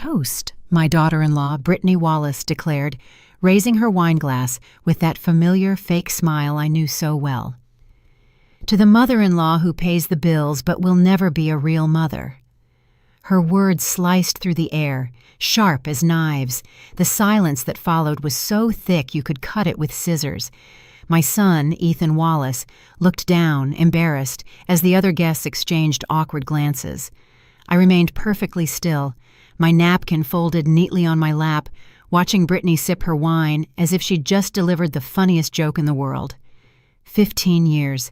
Toast, my daughter-in-law, Brittany Wallace, declared, raising her wineglass with that familiar fake smile I knew so well. To the mother-in-law who pays the bills but will never be a real mother. Her words sliced through the air, sharp as knives. The silence that followed was so thick you could cut it with scissors. My son, Ethan Wallace, looked down, embarrassed, as the other guests exchanged awkward glances. I remained perfectly still, my napkin folded neatly on my lap, watching Brittany sip her wine as if she'd just delivered the funniest joke in the world. 15 years.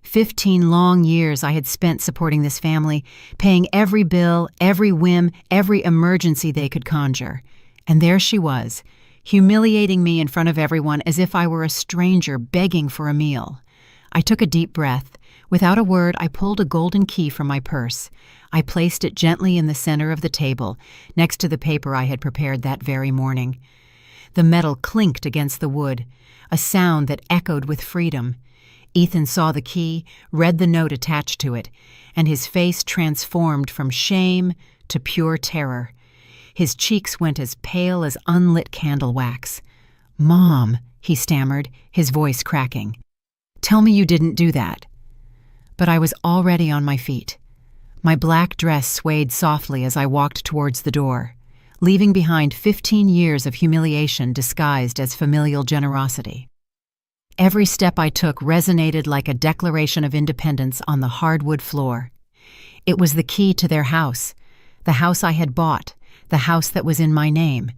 15 long years I had spent supporting this family, paying every bill, every whim, every emergency they could conjure. And there she was, humiliating me in front of everyone as if I were a stranger begging for a meal. I took a deep breath. Without a word, I pulled a golden key from my purse. I placed it gently in the center of the table, next to the paper I had prepared that very morning. The metal clinked against the wood, a sound that echoed with freedom. Ethan saw the key, read the note attached to it, and his face transformed from shame to pure terror. His cheeks went as pale as unlit candle wax. "Mom," he stammered, his voice cracking. "Tell me you didn't do that." But I was already on my feet. My black dress swayed softly as I walked towards the door, leaving behind 15 years of humiliation disguised as familial generosity. Every step I took resonated like a declaration of independence on the hardwood floor. It was the key to their house, the house I had bought, the house that was in my name.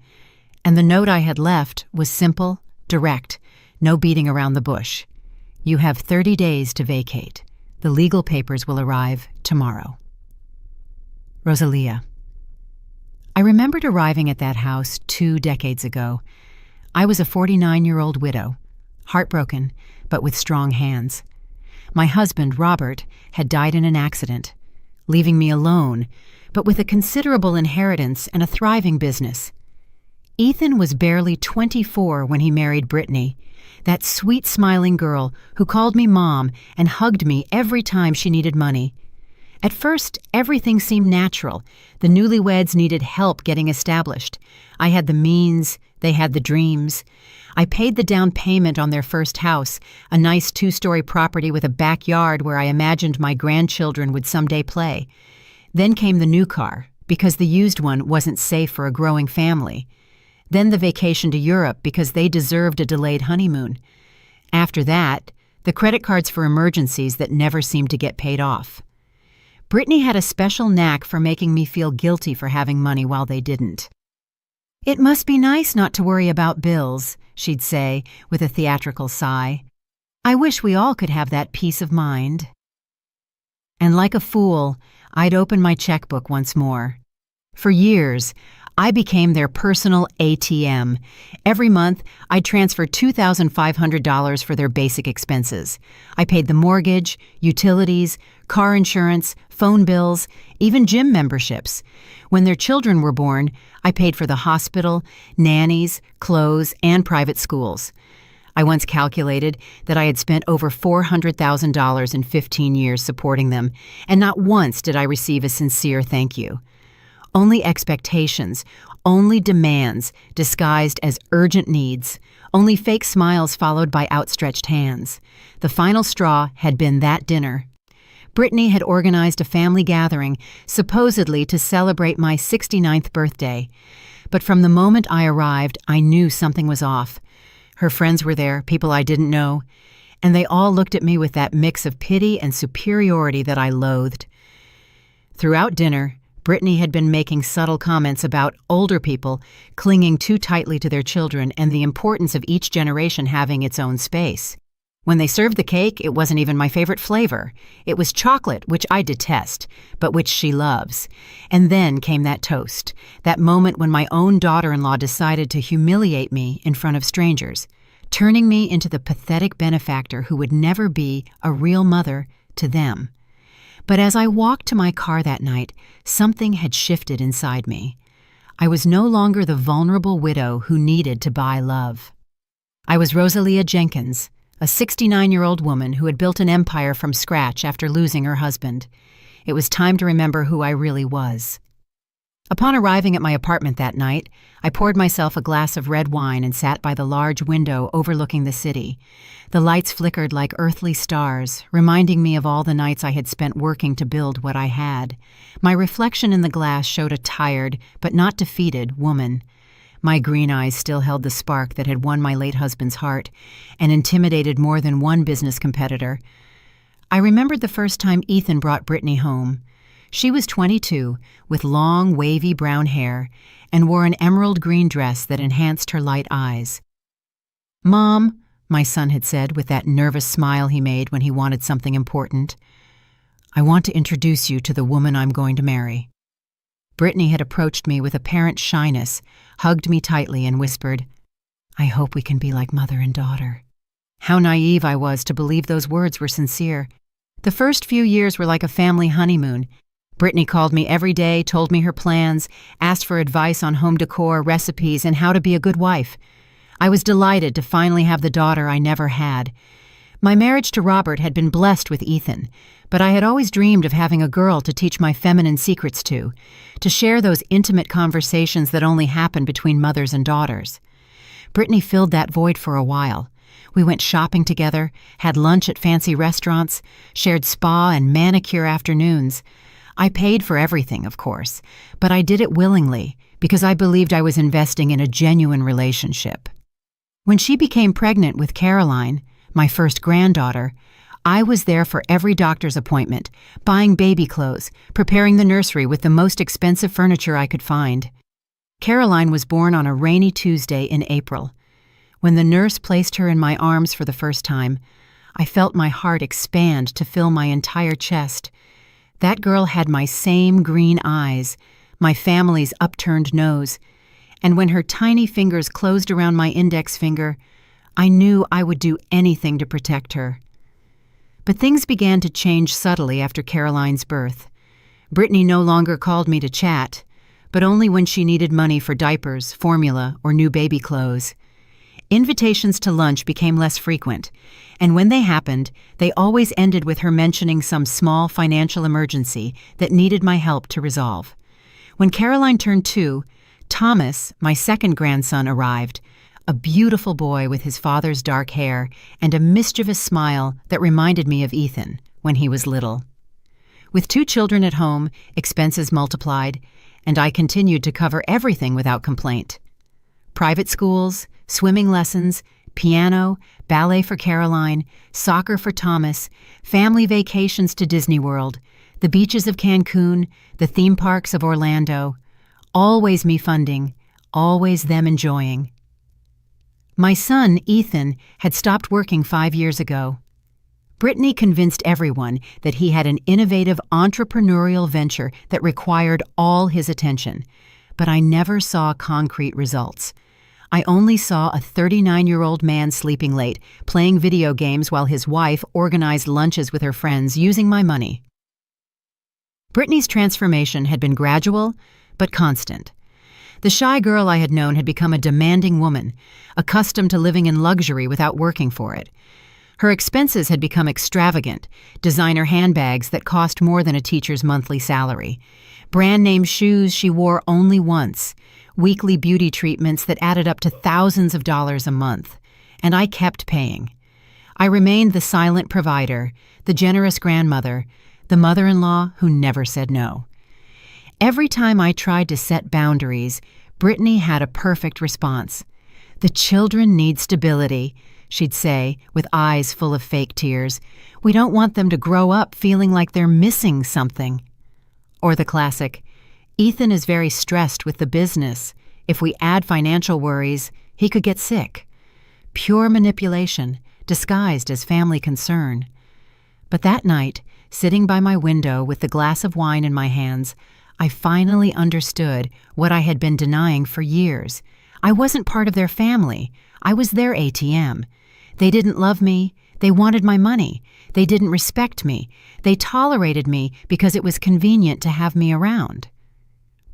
And the note I had left was simple, direct, no beating around the bush. "You have 30 days to vacate. The legal papers will arrive tomorrow." Rosalia. I remembered arriving at that house 2 decades ago. I was a 49-year-old widow, heartbroken, but with strong hands. My husband, Robert, had died in an accident, leaving me alone, but with a considerable inheritance and a thriving business. Ethan was barely 24 when he married Brittany, that sweet smiling girl who called me Mom and hugged me every time she needed money. At first, everything seemed natural. The newlyweds needed help getting established. I had the means, they had the dreams. I paid the down payment on their first house, a nice 2-story property with a backyard where I imagined my grandchildren would someday play. Then came the new car, because the used one wasn't safe for a growing family. Then the vacation to Europe because they deserved a delayed honeymoon. After that, the credit cards for emergencies that never seemed to get paid off. Brittany had a special knack for making me feel guilty for having money while they didn't. "It must be nice not to worry about bills," she'd say, with a theatrical sigh. "I wish we all could have that peace of mind." And like a fool, I'd open my checkbook once more. For years, I became their personal ATM. Every month, I'd transfer $2,500 for their basic expenses. I paid the mortgage, utilities, car insurance, phone bills, even gym memberships. When their children were born, I paid for the hospital, nannies, clothes, and private schools. I once calculated that I had spent over $400,000 in 15 years supporting them, and not once did I receive a sincere thank you. Only expectations, only demands disguised as urgent needs, only fake smiles followed by outstretched hands. The final straw had been that dinner. Brittany had organized a family gathering, supposedly to celebrate my 69th birthday. But from the moment I arrived, I knew something was off. Her friends were there, people I didn't know, and they all looked at me with that mix of pity and superiority that I loathed. Throughout dinner, Brittany had been making subtle comments about older people clinging too tightly to their children and the importance of each generation having its own space. When they served the cake, it wasn't even my favorite flavor. It was chocolate, which I detest, but which she loves. And then came that toast, that moment when my own daughter-in-law decided to humiliate me in front of strangers, turning me into the pathetic benefactor who would never be a real mother to them. But as I walked to my car that night, something had shifted inside me. I was no longer the vulnerable widow who needed to buy love. I was Rosalia Jenkins, a 69-year-old woman who had built an empire from scratch after losing her husband. It was time to remember who I really was. Upon arriving at my apartment that night, I poured myself a glass of red wine and sat by the large window overlooking the city. The lights flickered like earthly stars, reminding me of all the nights I had spent working to build what I had. My reflection in the glass showed a tired, but not defeated, woman. My green eyes still held the spark that had won my late husband's heart and intimidated more than one business competitor. I remembered the first time Ethan brought Brittany home. She was 22, with long, wavy brown hair, and wore an emerald green dress that enhanced her light eyes. "Mom," my son had said with that nervous smile he made when he wanted something important, "I want to introduce you to the woman I'm going to marry." Brittany had approached me with apparent shyness, hugged me tightly, and whispered, "I hope we can be like mother and daughter." How naive I was to believe those words were sincere. The first few years were like a family honeymoon. Brittany called me every day, told me her plans, asked for advice on home decor, recipes, and how to be a good wife. I was delighted to finally have the daughter I never had. My marriage to Robert had been blessed with Ethan, but I had always dreamed of having a girl to teach my feminine secrets to share those intimate conversations that only happen between mothers and daughters. Brittany filled that void for a while. We went shopping together, had lunch at fancy restaurants, shared spa and manicure afternoons. I paid for everything, of course, but I did it willingly because I believed I was investing in a genuine relationship. When she became pregnant with Caroline, my first granddaughter, I was there for every doctor's appointment, buying baby clothes, preparing the nursery with the most expensive furniture I could find. Caroline was born on a rainy Tuesday in April. When the nurse placed her in my arms for the first time, I felt my heart expand to fill my entire chest. That girl had my same green eyes, my family's upturned nose, and when her tiny fingers closed around my index finger, I knew I would do anything to protect her. But things began to change subtly after Caroline's birth. Brittany no longer called me to chat, but only when she needed money for diapers, formula, or new baby clothes. Invitations to lunch became less frequent, and when they happened, they always ended with her mentioning some small financial emergency that needed my help to resolve. When Caroline turned 2, Thomas, my second grandson, arrived, a beautiful boy with his father's dark hair and a mischievous smile that reminded me of Ethan when he was little. With 2 children at home, expenses multiplied, and I continued to cover everything without complaint. Private schools, swimming lessons, piano, ballet for Caroline, soccer for Thomas, family vacations to Disney World, the beaches of Cancun, the theme parks of Orlando. Always me funding, always them enjoying. My son, Ethan, had stopped working 5 years ago. Brittany convinced everyone that he had an innovative entrepreneurial venture that required all his attention, but I never saw concrete results. I only saw a 39-year-old man sleeping late, playing video games while his wife organized lunches with her friends using my money. Brittany's transformation had been gradual, but constant. The shy girl I had known had become a demanding woman, accustomed to living in luxury without working for it. Her expenses had become extravagant, designer handbags that cost more than a teacher's monthly salary, brand-name shoes she wore only once, weekly beauty treatments that added up to thousands of dollars a month, and I kept paying. I remained the silent provider, the generous grandmother, the mother-in-law who never said no. Every time I tried to set boundaries, Brittany had a perfect response. "The children need stability," she'd say, with eyes full of fake tears. "We don't want them to grow up feeling like they're missing something." Or the classic, "Ethan is very stressed with the business. If we add financial worries, he could get sick." Pure manipulation, disguised as family concern. But that night, sitting by my window with the glass of wine in my hands, I finally understood what I had been denying for years. I wasn't part of their family. I was their ATM. They didn't love me. They wanted my money. They didn't respect me. They tolerated me because it was convenient to have me around.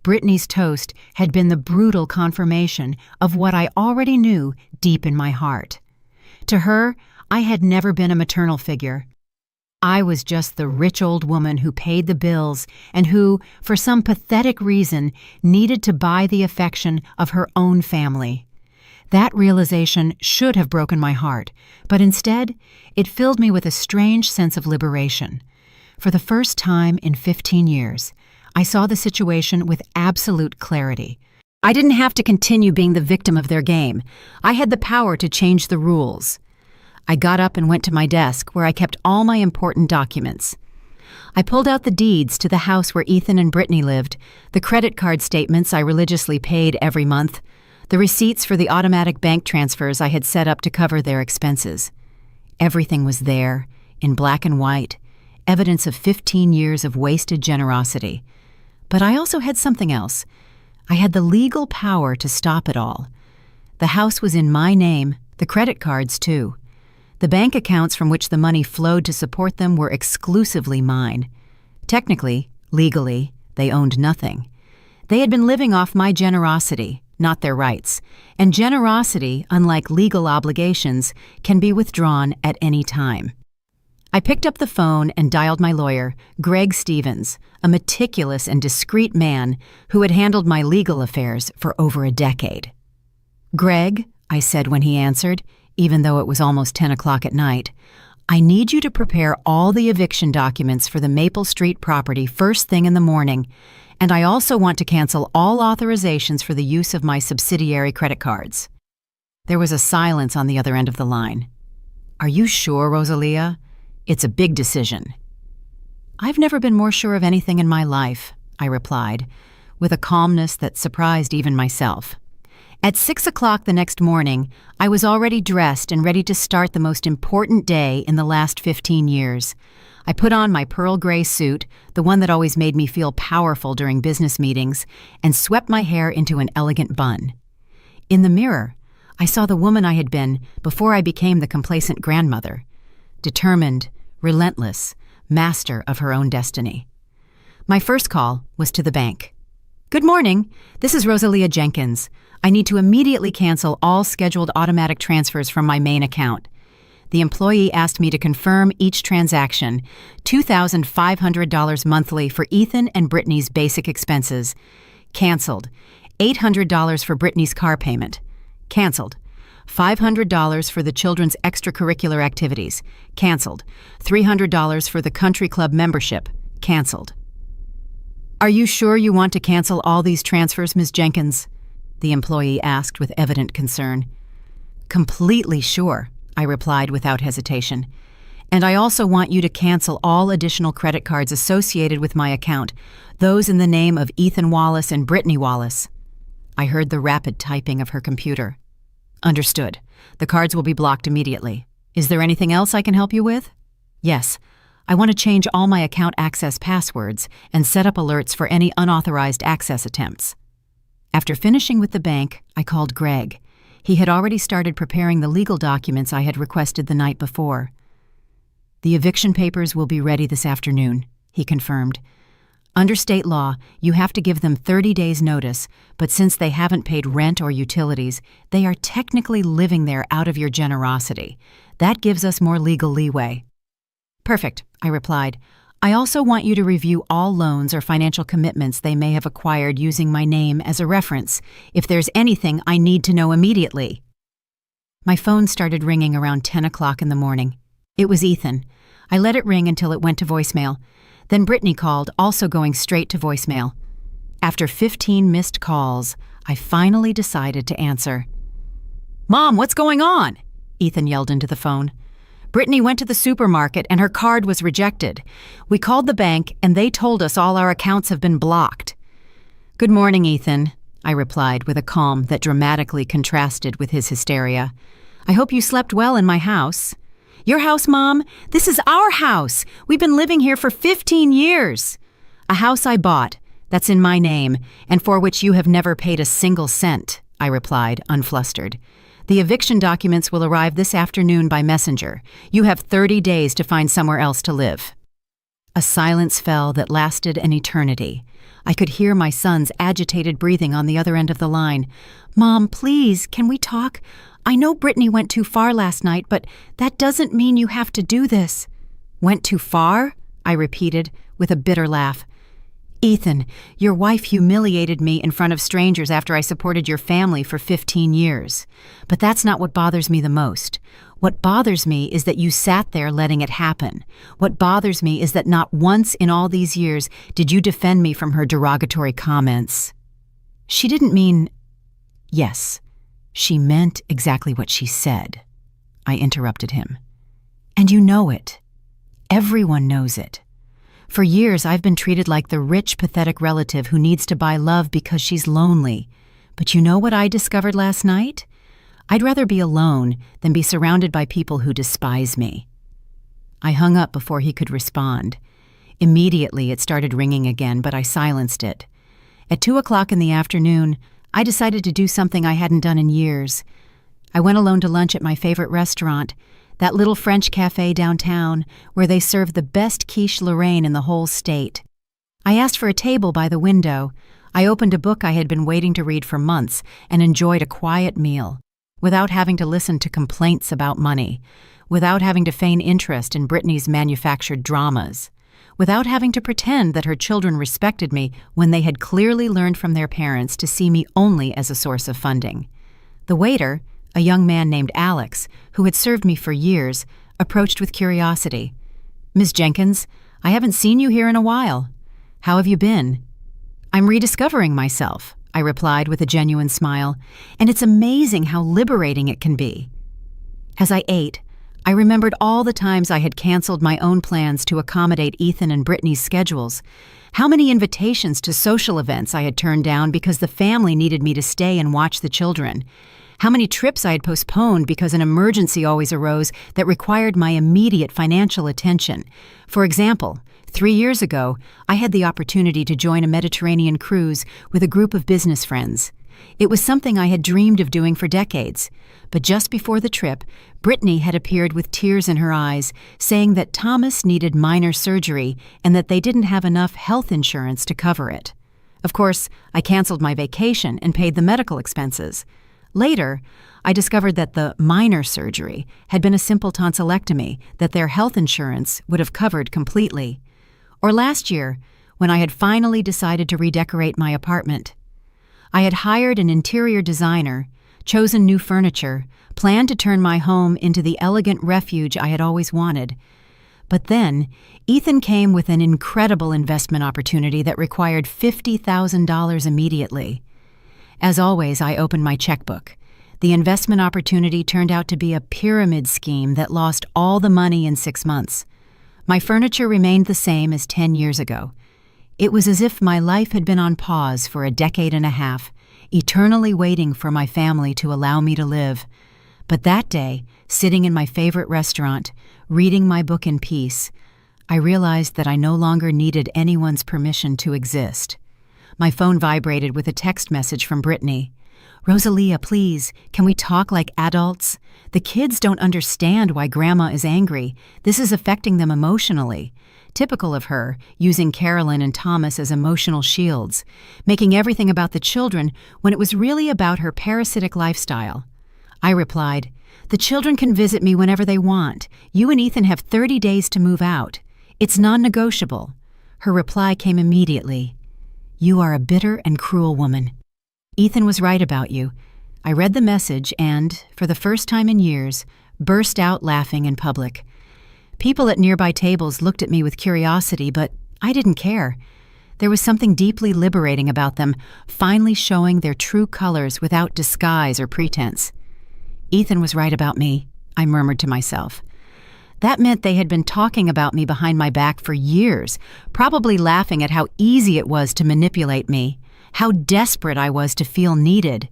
Brittany's toast had been the brutal confirmation of what I already knew deep in my heart. To her, I had never been a maternal figure. I was just the rich old woman who paid the bills and who, for some pathetic reason, needed to buy the affection of her own family. That realization should have broken my heart, but instead, it filled me with a strange sense of liberation. For the first time in 15 years, I saw the situation with absolute clarity. I didn't have to continue being the victim of their game. I had the power to change the rules. I got up and went to my desk, where I kept all my important documents. I pulled out the deeds to the house where Ethan and Brittany lived, the credit card statements I religiously paid every month, the receipts for the automatic bank transfers I had set up to cover their expenses. Everything was there, in black and white, evidence of 15 years of wasted generosity. But I also had something else. I had the legal power to stop it all. The house was in my name, the credit cards too. The bank accounts from which the money flowed to support them were exclusively mine. Technically, legally, they owned nothing. They had been living off my generosity, not their rights. And generosity, unlike legal obligations, can be withdrawn at any time. I picked up the phone and dialed my lawyer, Greg Stevens, a meticulous and discreet man who had handled my legal affairs for over a decade. "Greg," I said when he answered, even though it was almost 10 o'clock at night, "I need you to prepare all the eviction documents for the Maple Street property first thing in the morning, and I also want to cancel all authorizations for the use of my subsidiary credit cards." There was a silence on the other end of the line. "Are you sure, Rosalia? It's a big decision." "I've never been more sure of anything in my life," I replied, with a calmness that surprised even myself. At 6 o'clock the next morning, I was already dressed and ready to start the most important day in the last 15 years. I put on my pearl gray suit, the one that always made me feel powerful during business meetings, and swept my hair into an elegant bun. In the mirror, I saw the woman I had been before I became the complacent grandmother. Determined, relentless, master of her own destiny. My first call was to the bank. "Good morning. This is Rosalia Jenkins. I need to immediately cancel all scheduled automatic transfers from my main account." The employee asked me to confirm each transaction, $2,500 monthly for Ethan and Brittany's basic expenses. Canceled. $800 for Brittany's car payment. Canceled. $500 for the children's extracurricular activities. Canceled. $300 for the country club membership. Canceled. "Are you sure you want to cancel all these transfers, Ms. Jenkins?" the employee asked with evident concern. "Completely sure," I replied without hesitation. "And I also want you to cancel all additional credit cards associated with my account, those in the name of Ethan Wallace and Brittany Wallace." I heard the rapid typing of her computer. "Understood. The cards will be blocked immediately. Is there anything else I can help you with?" "Yes. I want to change all my account access passwords and set up alerts for any unauthorized access attempts." After finishing with the bank, I called Greg. He had already started preparing the legal documents I had requested the night before. "The eviction papers will be ready this afternoon," he confirmed. "Under state law, you have to give them 30 days' notice, but since they haven't paid rent or utilities, they are technically living there out of your generosity. That gives us more legal leeway." "Perfect," I replied. "I also want you to review all loans or financial commitments they may have acquired using my name as a reference, if there's anything I need to know immediately." My phone started ringing around 10 o'clock in the morning. It was Ethan. I let it ring until it went to voicemail. Then Brittany called, also going straight to voicemail. After 15 missed calls, I finally decided to answer. "Mom, what's going on?" Ethan yelled into the phone. "Brittany went to the supermarket and her card was rejected. We called the bank and they told us all our accounts have been blocked." "Good morning, Ethan," I replied with a calm that dramatically contrasted with his hysteria. "I hope you slept well in my house." "Your house, Mom? This is our house. We've been living here for 15 years. "A house I bought, that's in my name, and for which you have never paid a single cent," I replied, unflustered. "The eviction documents will arrive this afternoon by messenger. You have 30 days to find somewhere else to live." A silence fell that lasted an eternity. I could hear my son's agitated breathing on the other end of the line. "Mom, please, can we talk? I know Brittany went too far last night, but that doesn't mean you have to do this." Went too far? I repeated, with a bitter laugh. Ethan, your wife humiliated me in front of strangers after I supported your family for 15 years. But that's not what bothers me the most. What bothers me is that you sat there letting it happen. What bothers me is that not once in all these years did you defend me from her derogatory comments. She didn't mean... Yes, she meant exactly what she said. I interrupted him. And you know it. Everyone knows it. For years, I've been treated like the rich, pathetic relative who needs to buy love because she's lonely. But you know what I discovered last night? I'd rather be alone than be surrounded by people who despise me. I hung up before he could respond. Immediately, it started ringing again, but I silenced it. At 2 o'clock in the afternoon, I decided to do something I hadn't done in years. I went alone to lunch at my favorite restaurant, that little French cafe downtown where they serve the best quiche Lorraine in the whole state. I asked for a table by the window. I opened a book I had been waiting to read for months and enjoyed a quiet meal, without having to listen to complaints about money, without having to feign interest in Brittany's manufactured dramas, without having to pretend that her children respected me when they had clearly learned from their parents to see me only as a source of funding. The waiter, a young man named Alex, who had served me for years, approached with curiosity. "Miss Jenkins, I haven't seen you here in a while. How have you been?" "I'm rediscovering myself," I replied with a genuine smile, "and it's amazing how liberating it can be." As I ate, I remembered all the times I had canceled my own plans to accommodate Ethan and Brittany's schedules, how many invitations to social events I had turned down because the family needed me to stay and watch the children, how many trips I had postponed because an emergency always arose that required my immediate financial attention. For example, 3 years ago, I had the opportunity to join a Mediterranean cruise with a group of business friends. It was something I had dreamed of doing for decades. But just before the trip, Brittany had appeared with tears in her eyes, saying that Thomas needed minor surgery and that they didn't have enough health insurance to cover it. Of course, I canceled my vacation and paid the medical expenses. Later, I discovered that the minor surgery had been a simple tonsillectomy that their health insurance would have covered completely. Or last year, when I had finally decided to redecorate my apartment. I had hired an interior designer, chosen new furniture, planned to turn my home into the elegant refuge I had always wanted. But then, Ethan came with an incredible investment opportunity that required $50,000 immediately. As always, I opened my checkbook. The investment opportunity turned out to be a pyramid scheme that lost all the money in 6 months. My furniture remained the same as 10 years ago. It was as if my life had been on pause for a decade and a half, eternally waiting for my family to allow me to live. But that day, sitting in my favorite restaurant, reading my book in peace, I realized that I no longer needed anyone's permission to exist. My phone vibrated with a text message from Brittany. "Rosalia, please, can we talk like adults? The kids don't understand why Grandma is angry. This is affecting them emotionally." Typical of her, using Carolyn and Thomas as emotional shields, making everything about the children when it was really about her parasitic lifestyle. I replied, "The children can visit me whenever they want. You and Ethan have 30 days to move out. It's non-negotiable." Her reply came immediately. "You are a bitter and cruel woman. Ethan was right about you." I read the message and, for the first time in years, burst out laughing in public. People at nearby tables looked at me with curiosity, but I didn't care. There was something deeply liberating about them, finally showing their true colors without disguise or pretense. Ethan was right about me, I murmured to myself. That meant they had been talking about me behind my back for years, probably laughing at how easy it was to manipulate me, how desperate I was to feel needed.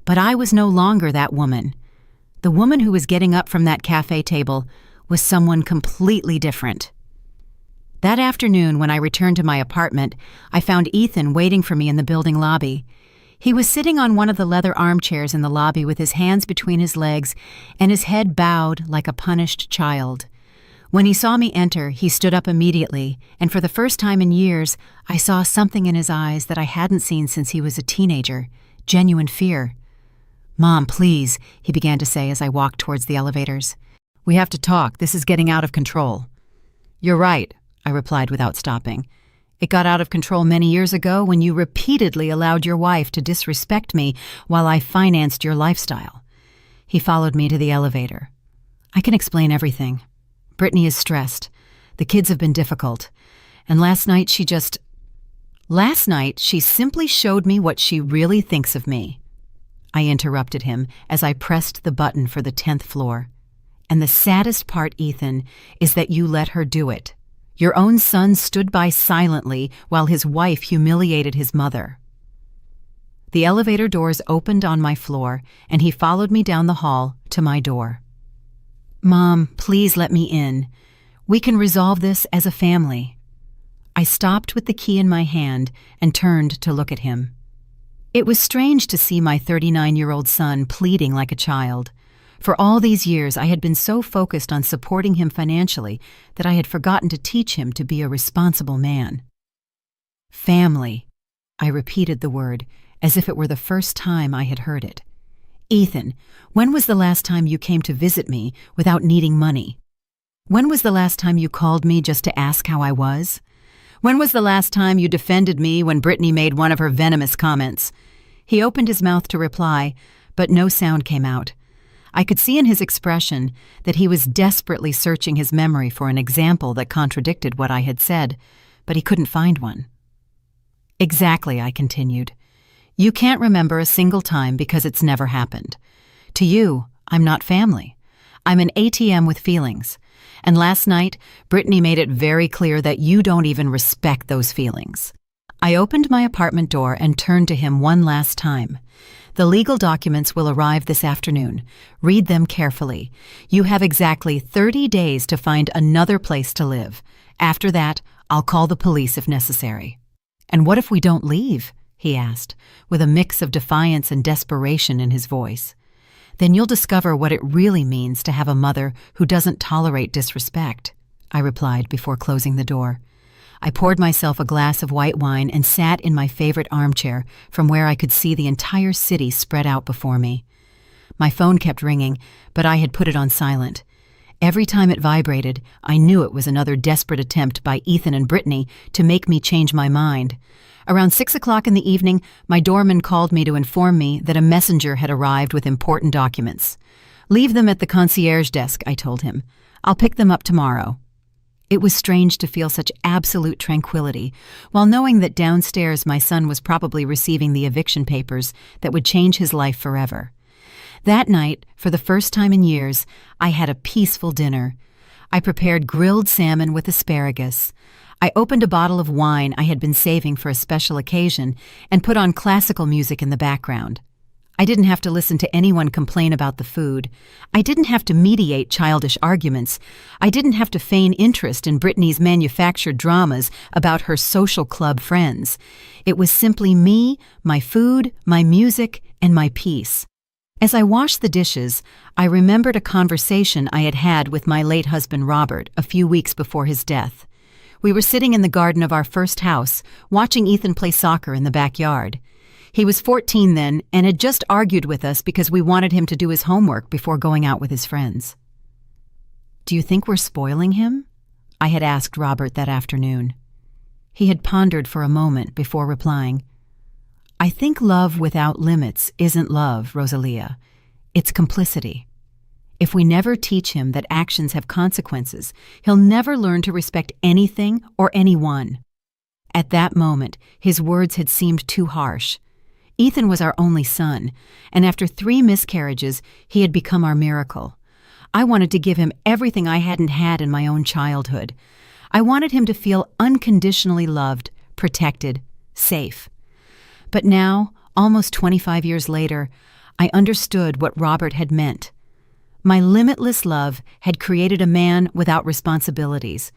But I was no longer that woman. The woman who was getting up from that cafe table was someone completely different. That afternoon, when I returned to my apartment, I found Ethan waiting for me in the building lobby. He was sitting on one of the leather armchairs in the lobby with his hands between his legs and his head bowed like a punished child. When he saw me enter, he stood up immediately, and for the first time in years, I saw something in his eyes that I hadn't seen since he was a teenager, genuine fear. "Mom, please," he began to say as I walked towards the elevators. "We have to talk. This is getting out of control." You're right, I replied without stopping. It got out of control many years ago when you repeatedly allowed your wife to disrespect me while I financed your lifestyle. He followed me to the elevator. I can explain everything. Brittany is stressed. The kids have been difficult. And last night she simply showed me what she really thinks of me. I interrupted him as I pressed the button for the 10th floor. And the saddest part, Ethan, is that you let her do it. Your own son stood by silently while his wife humiliated his mother. The elevator doors opened on my floor, and he followed me down the hall to my door. Mom, please let me in. We can resolve this as a family. I stopped with the key in my hand and turned to look at him. It was strange to see my 39-year-old son pleading like a child. For all these years, I had been so focused on supporting him financially that I had forgotten to teach him to be a responsible man. Family. I repeated the word as if it were the first time I had heard it. Ethan, when was the last time you came to visit me without needing money? When was the last time you called me just to ask how I was? When was the last time you defended me when Brittany made one of her venomous comments? He opened his mouth to reply, but no sound came out. I could see in his expression that he was desperately searching his memory for an example that contradicted what I had said, but he couldn't find one. Exactly, I continued. You can't remember a single time because it's never happened. To you, I'm not family. I'm an ATM with feelings. And last night, Brittany made it very clear that you don't even respect those feelings. I opened my apartment door and turned to him one last time. The legal documents will arrive this afternoon. Read them carefully. You have exactly 30 days to find another place to live. After that, I'll call the police if necessary. And what if we don't leave? He asked, with a mix of defiance and desperation in his voice. Then you'll discover what it really means to have a mother who doesn't tolerate disrespect, I replied before closing the door. I poured myself a glass of white wine and sat in my favorite armchair from where I could see the entire city spread out before me. My phone kept ringing, but I had put it on silent. Every time it vibrated, I knew it was another desperate attempt by Ethan and Brittany to make me change my mind. Around 6 o'clock in the evening, my doorman called me to inform me that a messenger had arrived with important documents. Leave them at the concierge desk, I told him. I'll pick them up tomorrow. It was strange to feel such absolute tranquility, while knowing that downstairs my son was probably receiving the eviction papers that would change his life forever. That night, for the first time in years, I had a peaceful dinner. I prepared grilled salmon with asparagus. I opened a bottle of wine I had been saving for a special occasion and put on classical music in the background. I didn't have to listen to anyone complain about the food. I didn't have to mediate childish arguments. I didn't have to feign interest in Brittany's manufactured dramas about her social club friends. It was simply me, my food, my music, and my peace. As I washed the dishes, I remembered a conversation I had had with my late husband Robert a few weeks before his death. We were sitting in the garden of our first house, watching Ethan play soccer in the backyard. He was 14 then and had just argued with us because we wanted him to do his homework before going out with his friends. "Do you think we're spoiling him?" I had asked Robert that afternoon. He had pondered for a moment before replying, "I think love without limits isn't love, Rosalia. It's complicity. If we never teach him that actions have consequences, he'll never learn to respect anything or anyone." At that moment, his words had seemed too harsh. Ethan was our only son, and after 3 miscarriages, he had become our miracle. I wanted to give him everything I hadn't had in my own childhood. I wanted him to feel unconditionally loved, protected, safe. But now, almost 25 years later, I understood what Robert had meant. My limitless love had created a man without responsibilities.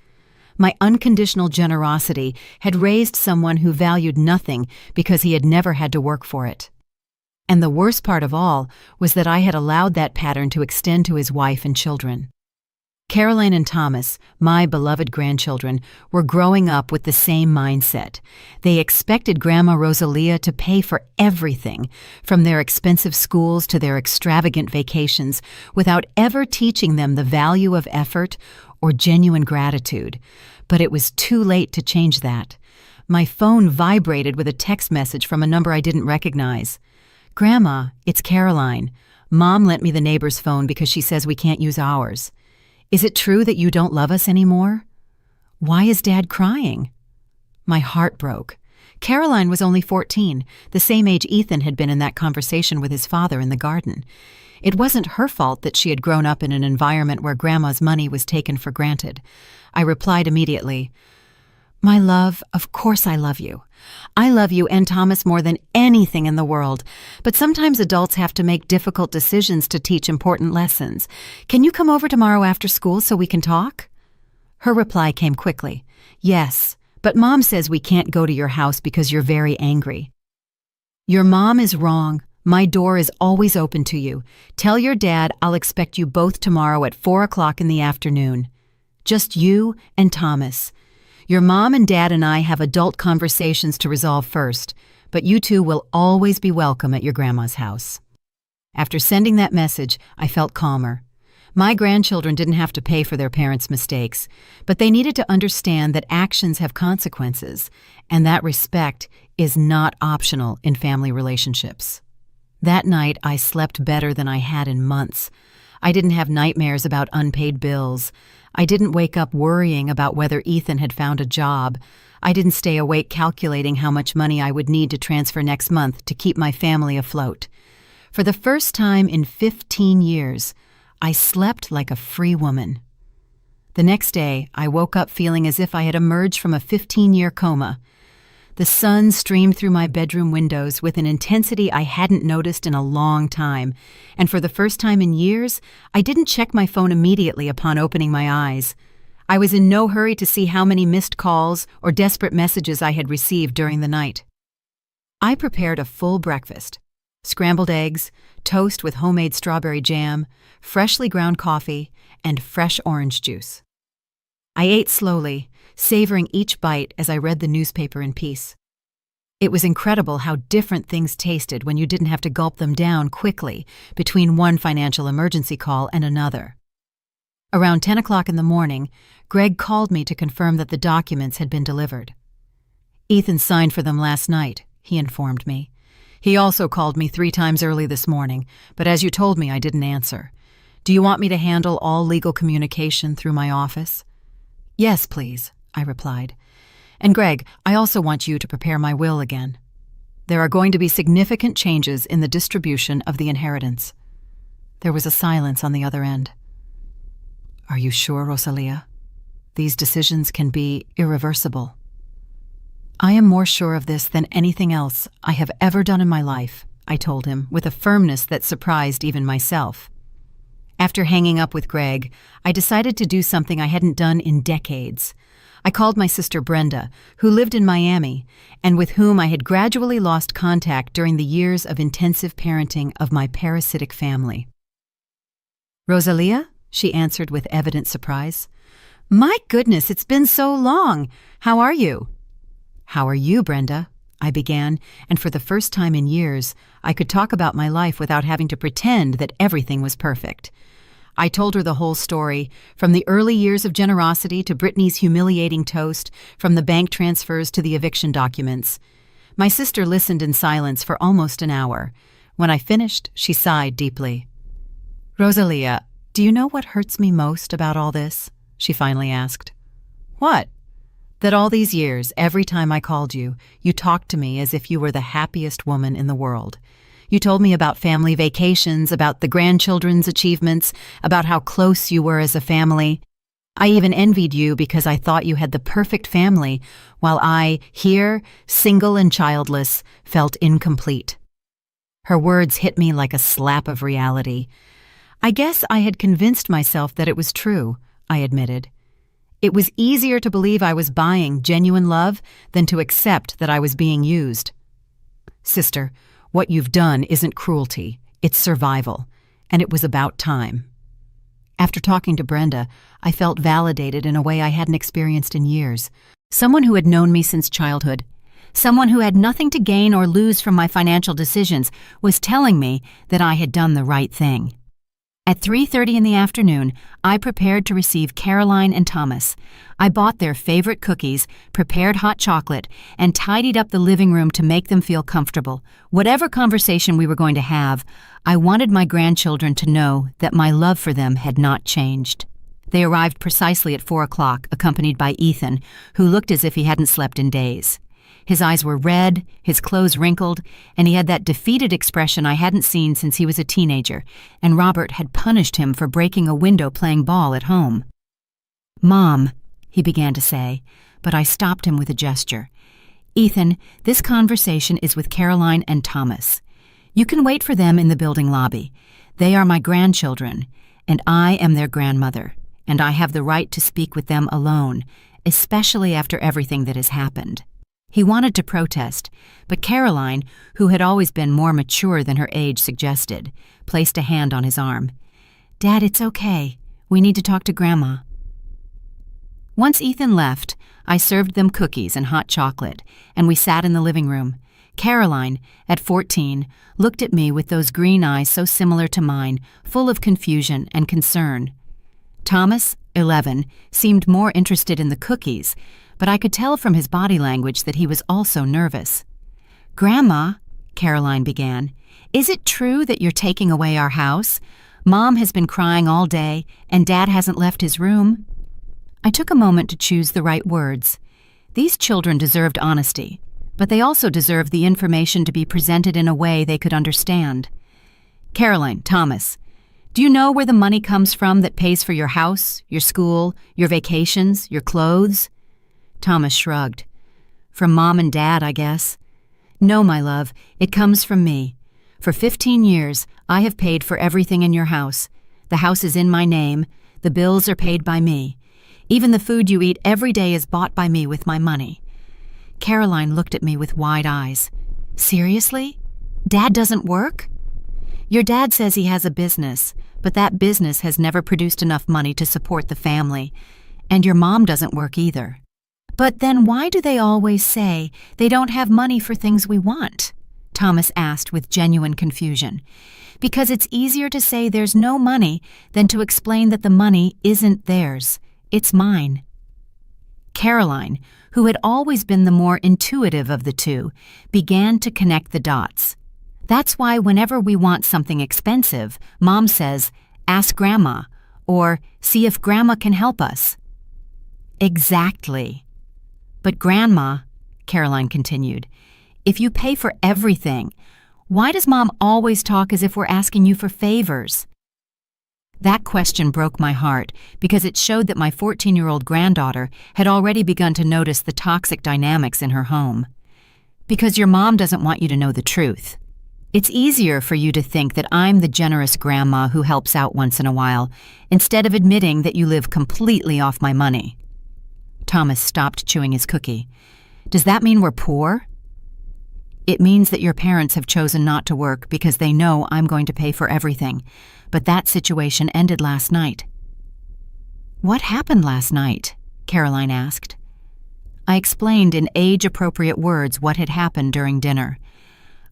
My unconditional generosity had raised someone who valued nothing because he had never had to work for it. And the worst part of all was that I had allowed that pattern to extend to his wife and children. Caroline and Thomas, my beloved grandchildren, were growing up with the same mindset. They expected Grandma Rosalia to pay for everything, from their expensive schools to their extravagant vacations, without ever teaching them the value of effort or genuine gratitude, but it was too late to change that. My phone vibrated with a text message from a number I didn't recognize. "Grandma, it's Caroline. Mom lent me the neighbor's phone because she says we can't use ours. Is it true that you don't love us anymore? Why is Dad crying?" My heart broke. Caroline was only 14, the same age Ethan had been in that conversation with his father in the garden. It wasn't her fault that she had grown up in an environment where Grandma's money was taken for granted. I replied immediately, "My love, of course I love you. I love you and Thomas more than anything in the world, but sometimes adults have to make difficult decisions to teach important lessons. Can you come over tomorrow after school so we can talk?" Her reply came quickly, "Yes, but Mom says we can't go to your house because you're very angry." "Your mom is wrong. My door is always open to you. Tell your dad I'll expect you both tomorrow at 4 o'clock in the afternoon. Just you and Thomas. Your mom and dad and I have adult conversations to resolve first, but you two will always be welcome at your grandma's house." After sending that message, I felt calmer. My grandchildren didn't have to pay for their parents' mistakes, but they needed to understand that actions have consequences, and that respect is not optional in family relationships. That night, I slept better than I had in months. I didn't have nightmares about unpaid bills. I didn't wake up worrying about whether Ethan had found a job. I didn't stay awake calculating how much money I would need to transfer next month to keep my family afloat. For the first time in 15 years, I slept like a free woman. The next day, I woke up feeling as if I had emerged from a 15-year coma. The sun streamed through my bedroom windows with an intensity I hadn't noticed in a long time, and for the first time in years, I didn't check my phone immediately upon opening my eyes. I was in no hurry to see how many missed calls or desperate messages I had received during the night. I prepared a full breakfast: scrambled eggs, toast with homemade strawberry jam, freshly ground coffee, and fresh orange juice. I ate slowly, savoring each bite as I read the newspaper in peace. It was incredible how different things tasted when you didn't have to gulp them down quickly between one financial emergency call and another. Around 10 o'clock in the morning, Greg called me to confirm that the documents had been delivered. "Ethan signed for them last night," he informed me. "He also called me 3 times early this morning, but as you told me, I didn't answer. Do you want me to handle all legal communication through my office?" "Yes, please," I replied. "And Greg, I also want you to prepare my will again. There are going to be significant changes in the distribution of the inheritance." There was a silence on the other end. "Are you sure, Rosalia? These decisions can be irreversible." "I am more sure of this than anything else I have ever done in my life," I told him with a firmness that surprised even myself. After hanging up with Greg, I decided to do something I hadn't done in decades. I called my sister Brenda, who lived in Miami, and with whom I had gradually lost contact during the years of intensive parenting of my parasitic family. "Rosalia?" she answered with evident surprise. "My goodness, it's been so long. How are you?" "How are you, Brenda?" I began, and for the first time in years, I could talk about my life without having to pretend that everything was perfect. I told her the whole story, from the early years of generosity to Brittany's humiliating toast, from the bank transfers to the eviction documents. My sister listened in silence for almost an hour. When I finished, she sighed deeply. "Rosalia, do you know what hurts me most about all this?" she finally asked. "What?" "That all these years, every time I called you, you talked to me as if you were the happiest woman in the world. You told me about family vacations, about the grandchildren's achievements, about how close you were as a family. I even envied you because I thought you had the perfect family, while I, here, single and childless, felt incomplete." Her words hit me like a slap of reality. "I guess I had convinced myself that it was true," I admitted. It was easier to believe I was buying genuine love than to accept that I was being used. "Sister, what you've done isn't cruelty, it's survival, and it was about time." After talking to Brenda, I felt validated in a way I hadn't experienced in years. Someone who had known me since childhood, someone who had nothing to gain or lose from my financial decisions, was telling me that I had done the right thing. At 3:30 in the afternoon, I prepared to receive Caroline and Thomas. I bought their favorite cookies, prepared hot chocolate, and tidied up the living room to make them feel comfortable. Whatever conversation we were going to have, I wanted my grandchildren to know that my love for them had not changed. They arrived precisely at 4 o'clock, accompanied by Ethan, who looked as if he hadn't slept in days. His eyes were red, his clothes wrinkled, and he had that defeated expression I hadn't seen since he was a teenager, and Robert had punished him for breaking a window playing ball at home. "Mom," he began to say, but I stopped him with a gesture. "Ethan, this conversation is with Caroline and Thomas. You can wait for them in the building lobby. They are my grandchildren, and I am their grandmother, and I have the right to speak with them alone, especially after everything that has happened." He wanted to protest, but Caroline, who had always been more mature than her age suggested, placed a hand on his arm. "Dad, it's okay. We need to talk to Grandma." Once Ethan left, I served them cookies and hot chocolate, and we sat in the living room. Caroline, at 14, looked at me with those green eyes so similar to mine, full of confusion and concern. Thomas, 11, seemed more interested in the cookies, but I could tell from his body language that he was also nervous. "Grandma," Caroline began, "is it true that you're taking away our house? Mom has been crying all day, and Dad hasn't left his room." I took a moment to choose the right words. These children deserved honesty, but they also deserved the information to be presented in a way they could understand. "Caroline, Thomas, do you know where the money comes from that pays for your house, your school, your vacations, your clothes?" Thomas shrugged. "From Mom and Dad, I guess." "No, my love, it comes from me. For 15 years, I have paid for everything in your house. The house is in my name. The bills are paid by me. Even the food you eat every day is bought by me with my money." Caroline looked at me with wide eyes. "Seriously? Dad doesn't work?" "Your dad says he has a business, but that business has never produced enough money to support the family. And your mom doesn't work either." "But then why do they always say they don't have money for things we want?" Thomas asked with genuine confusion. "Because it's easier to say there's no money than to explain that the money isn't theirs. It's mine." Caroline, who had always been the more intuitive of the two, began to connect the dots. "That's why whenever we want something expensive, Mom says, 'Ask Grandma,' or 'See if Grandma can help us.'" "Exactly. But Grandma," Caroline continued, "if you pay for everything, why does Mom always talk as if we're asking you for favors?" That question broke my heart because it showed that my 14-year-old granddaughter had already begun to notice the toxic dynamics in her home. "Because your mom doesn't want you to know the truth. It's easier for you to think that I'm the generous grandma who helps out once in a while, instead of admitting that you live completely off my money." Thomas stopped chewing his cookie. "Does that mean we're poor?" "It means that your parents have chosen not to work because they know I'm going to pay for everything, but that situation ended last night." "What happened last night?" Caroline asked. I explained in age-appropriate words what had happened during dinner.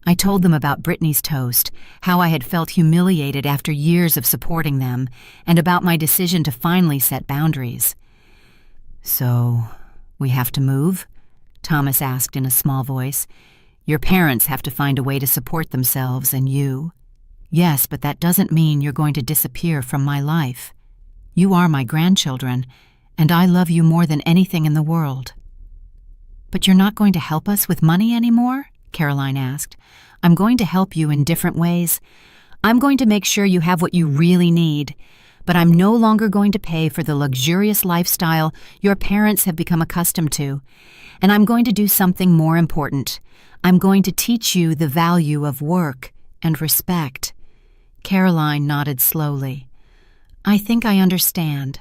I told them about Brittany's toast, how I had felt humiliated after years of supporting them, and about my decision to finally set boundaries. "So, we have to move?" Thomas asked in a small voice. "Your parents have to find a way to support themselves, and you." "Yes, but that doesn't mean you're going to disappear from my life. You are my grandchildren, and I love you more than anything in the world." "But you're not going to help us with money anymore?" Caroline asked. "I'm going to help you in different ways. I'm going to make sure you have what you really need, but I'm no longer going to pay for the luxurious lifestyle your parents have become accustomed to. And I'm going to do something more important. I'm going to teach you the value of work and respect." Caroline nodded slowly. "I think I understand.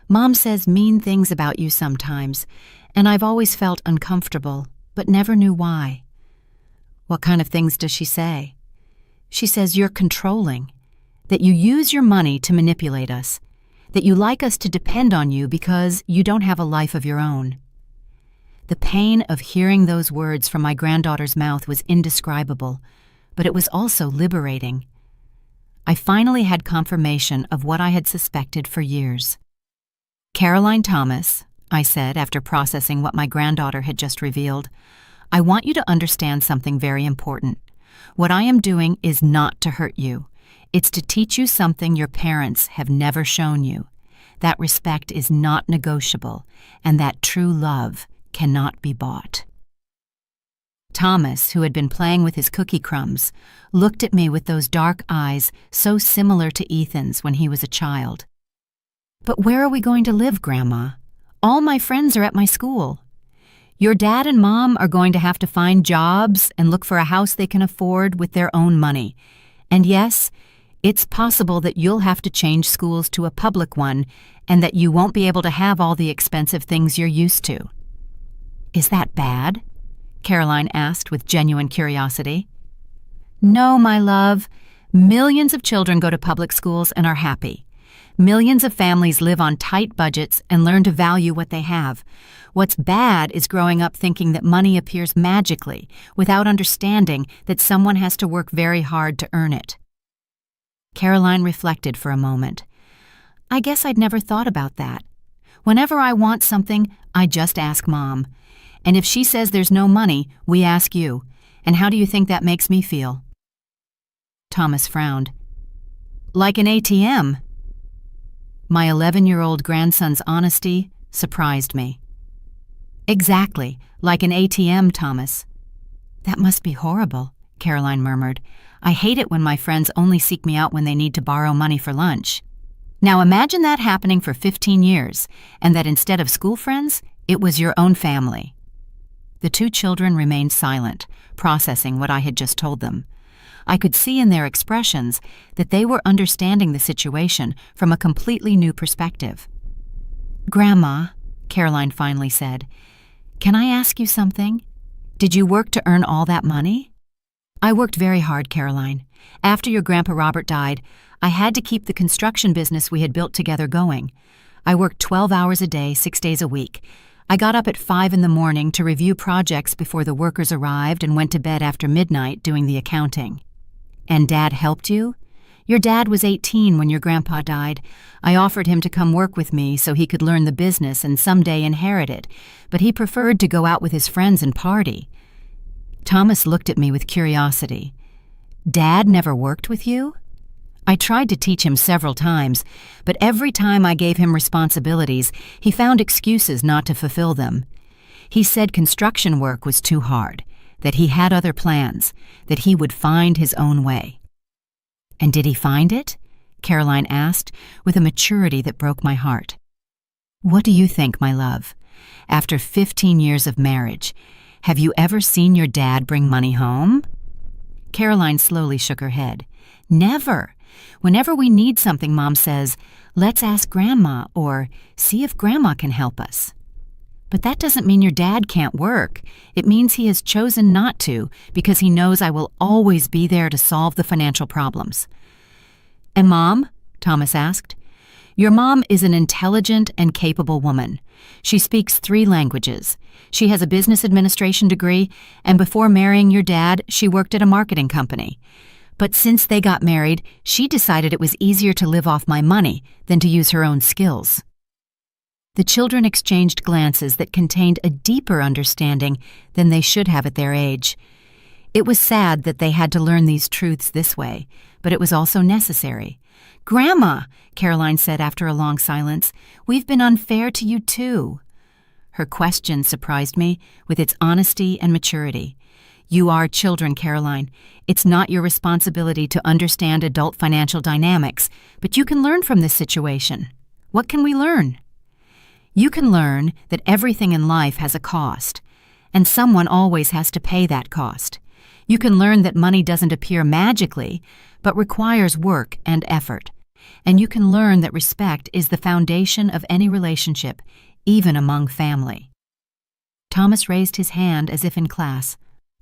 Mom says mean things about you sometimes, and I've always felt uncomfortable, but never knew why." "What kind of things does she say?" "She says you're controlling, that you use your money to manipulate us, that you like us to depend on you because you don't have a life of your own." The pain of hearing those words from my granddaughter's mouth was indescribable, but it was also liberating. I finally had confirmation of what I had suspected for years. "Caroline Thomas," I said after processing what my granddaughter had just revealed, "I want you to understand something very important. What I am doing is not to hurt you. It's to teach you something your parents have never shown you. That respect is not negotiable, and that true love cannot be bought." Thomas, who had been playing with his cookie crumbs, looked at me with those dark eyes so similar to Ethan's when he was a child. "But where are we going to live, Grandma? All my friends are at my school. Your dad and Mom are going to have to find jobs and look for a house they can afford with their own money. And yes, it's possible that you'll have to change schools to a public one and that you won't be able to have all the expensive things you're used to." "Is that bad?" Caroline asked with genuine curiosity. "No, my love. Millions of children go to public schools and are happy. Millions of families live on tight budgets and learn to value what they have. What's bad is growing up thinking that money appears magically without understanding that someone has to work very hard to earn it." Caroline reflected for a moment. "I guess I'd never thought about that. Whenever I want something, I just ask Mom. And if she says there's no money, we ask you. And how do you think that makes me feel?" Thomas frowned. "Like an ATM." My 11-year-old grandson's honesty surprised me. "Exactly, like an ATM, Thomas." "That must be horrible," Caroline murmured. "I hate it when my friends only seek me out when they need to borrow money for lunch." "Now imagine that happening for 15 years, and that instead of school friends, it was your own family." The two children remained silent, processing what I had just told them. I could see in their expressions that they were understanding the situation from a completely new perspective. "Grandma," Caroline finally said, "can I ask you something? Did you work to earn all that money?" "I worked very hard, Caroline. After your Grandpa Robert died, I had to keep the construction business we had built together going. I worked 12 hours a day, 6 days a week. I got up at 5 in the morning to review projects before the workers arrived and went to bed after midnight doing the accounting." "And Dad helped you?" "Your dad was 18 when your grandpa died. I offered him to come work with me so he could learn the business and someday inherit it, but he preferred to go out with his friends and party." Thomas looked at me with curiosity. "Dad never worked with you?" I tried to teach him several times, but every time I gave him responsibilities, he found excuses not to fulfill them. He said construction work was too hard, that he had other plans, that he would find his own way. "And did he find it?" Caroline asked, with a maturity that broke my heart. "What do you think, my love? After 15 years of marriage, have you ever seen your dad bring money home?" Caroline slowly shook her head. "Never. Whenever we need something, Mom says, 'Let's ask Grandma,' or 'See if Grandma can help us.' But that doesn't mean your dad can't work. It means he has chosen not to because he knows I will always be there to solve the financial problems." "And Mom?" Thomas asked. "Your mom is an intelligent and capable woman. She speaks 3 languages. She has a business administration degree, and before marrying your dad, she worked at a marketing company. But since they got married, she decided it was easier to live off my money than to use her own skills." The children exchanged glances that contained a deeper understanding than they should have at their age. It was sad that they had to learn these truths this way, but it was also necessary. "Grandma," Caroline said after a long silence, "we've been unfair to you too." Her question surprised me with its honesty and maturity. "You are children, Caroline. It's not your responsibility to understand adult financial dynamics, but you can learn from this situation. What can we learn?" "You can learn that everything in life has a cost, and someone always has to pay that cost. You can learn that money doesn't appear magically, but requires work and effort. And you can learn that respect is the foundation of any relationship, even among family." Thomas raised his hand as if in class.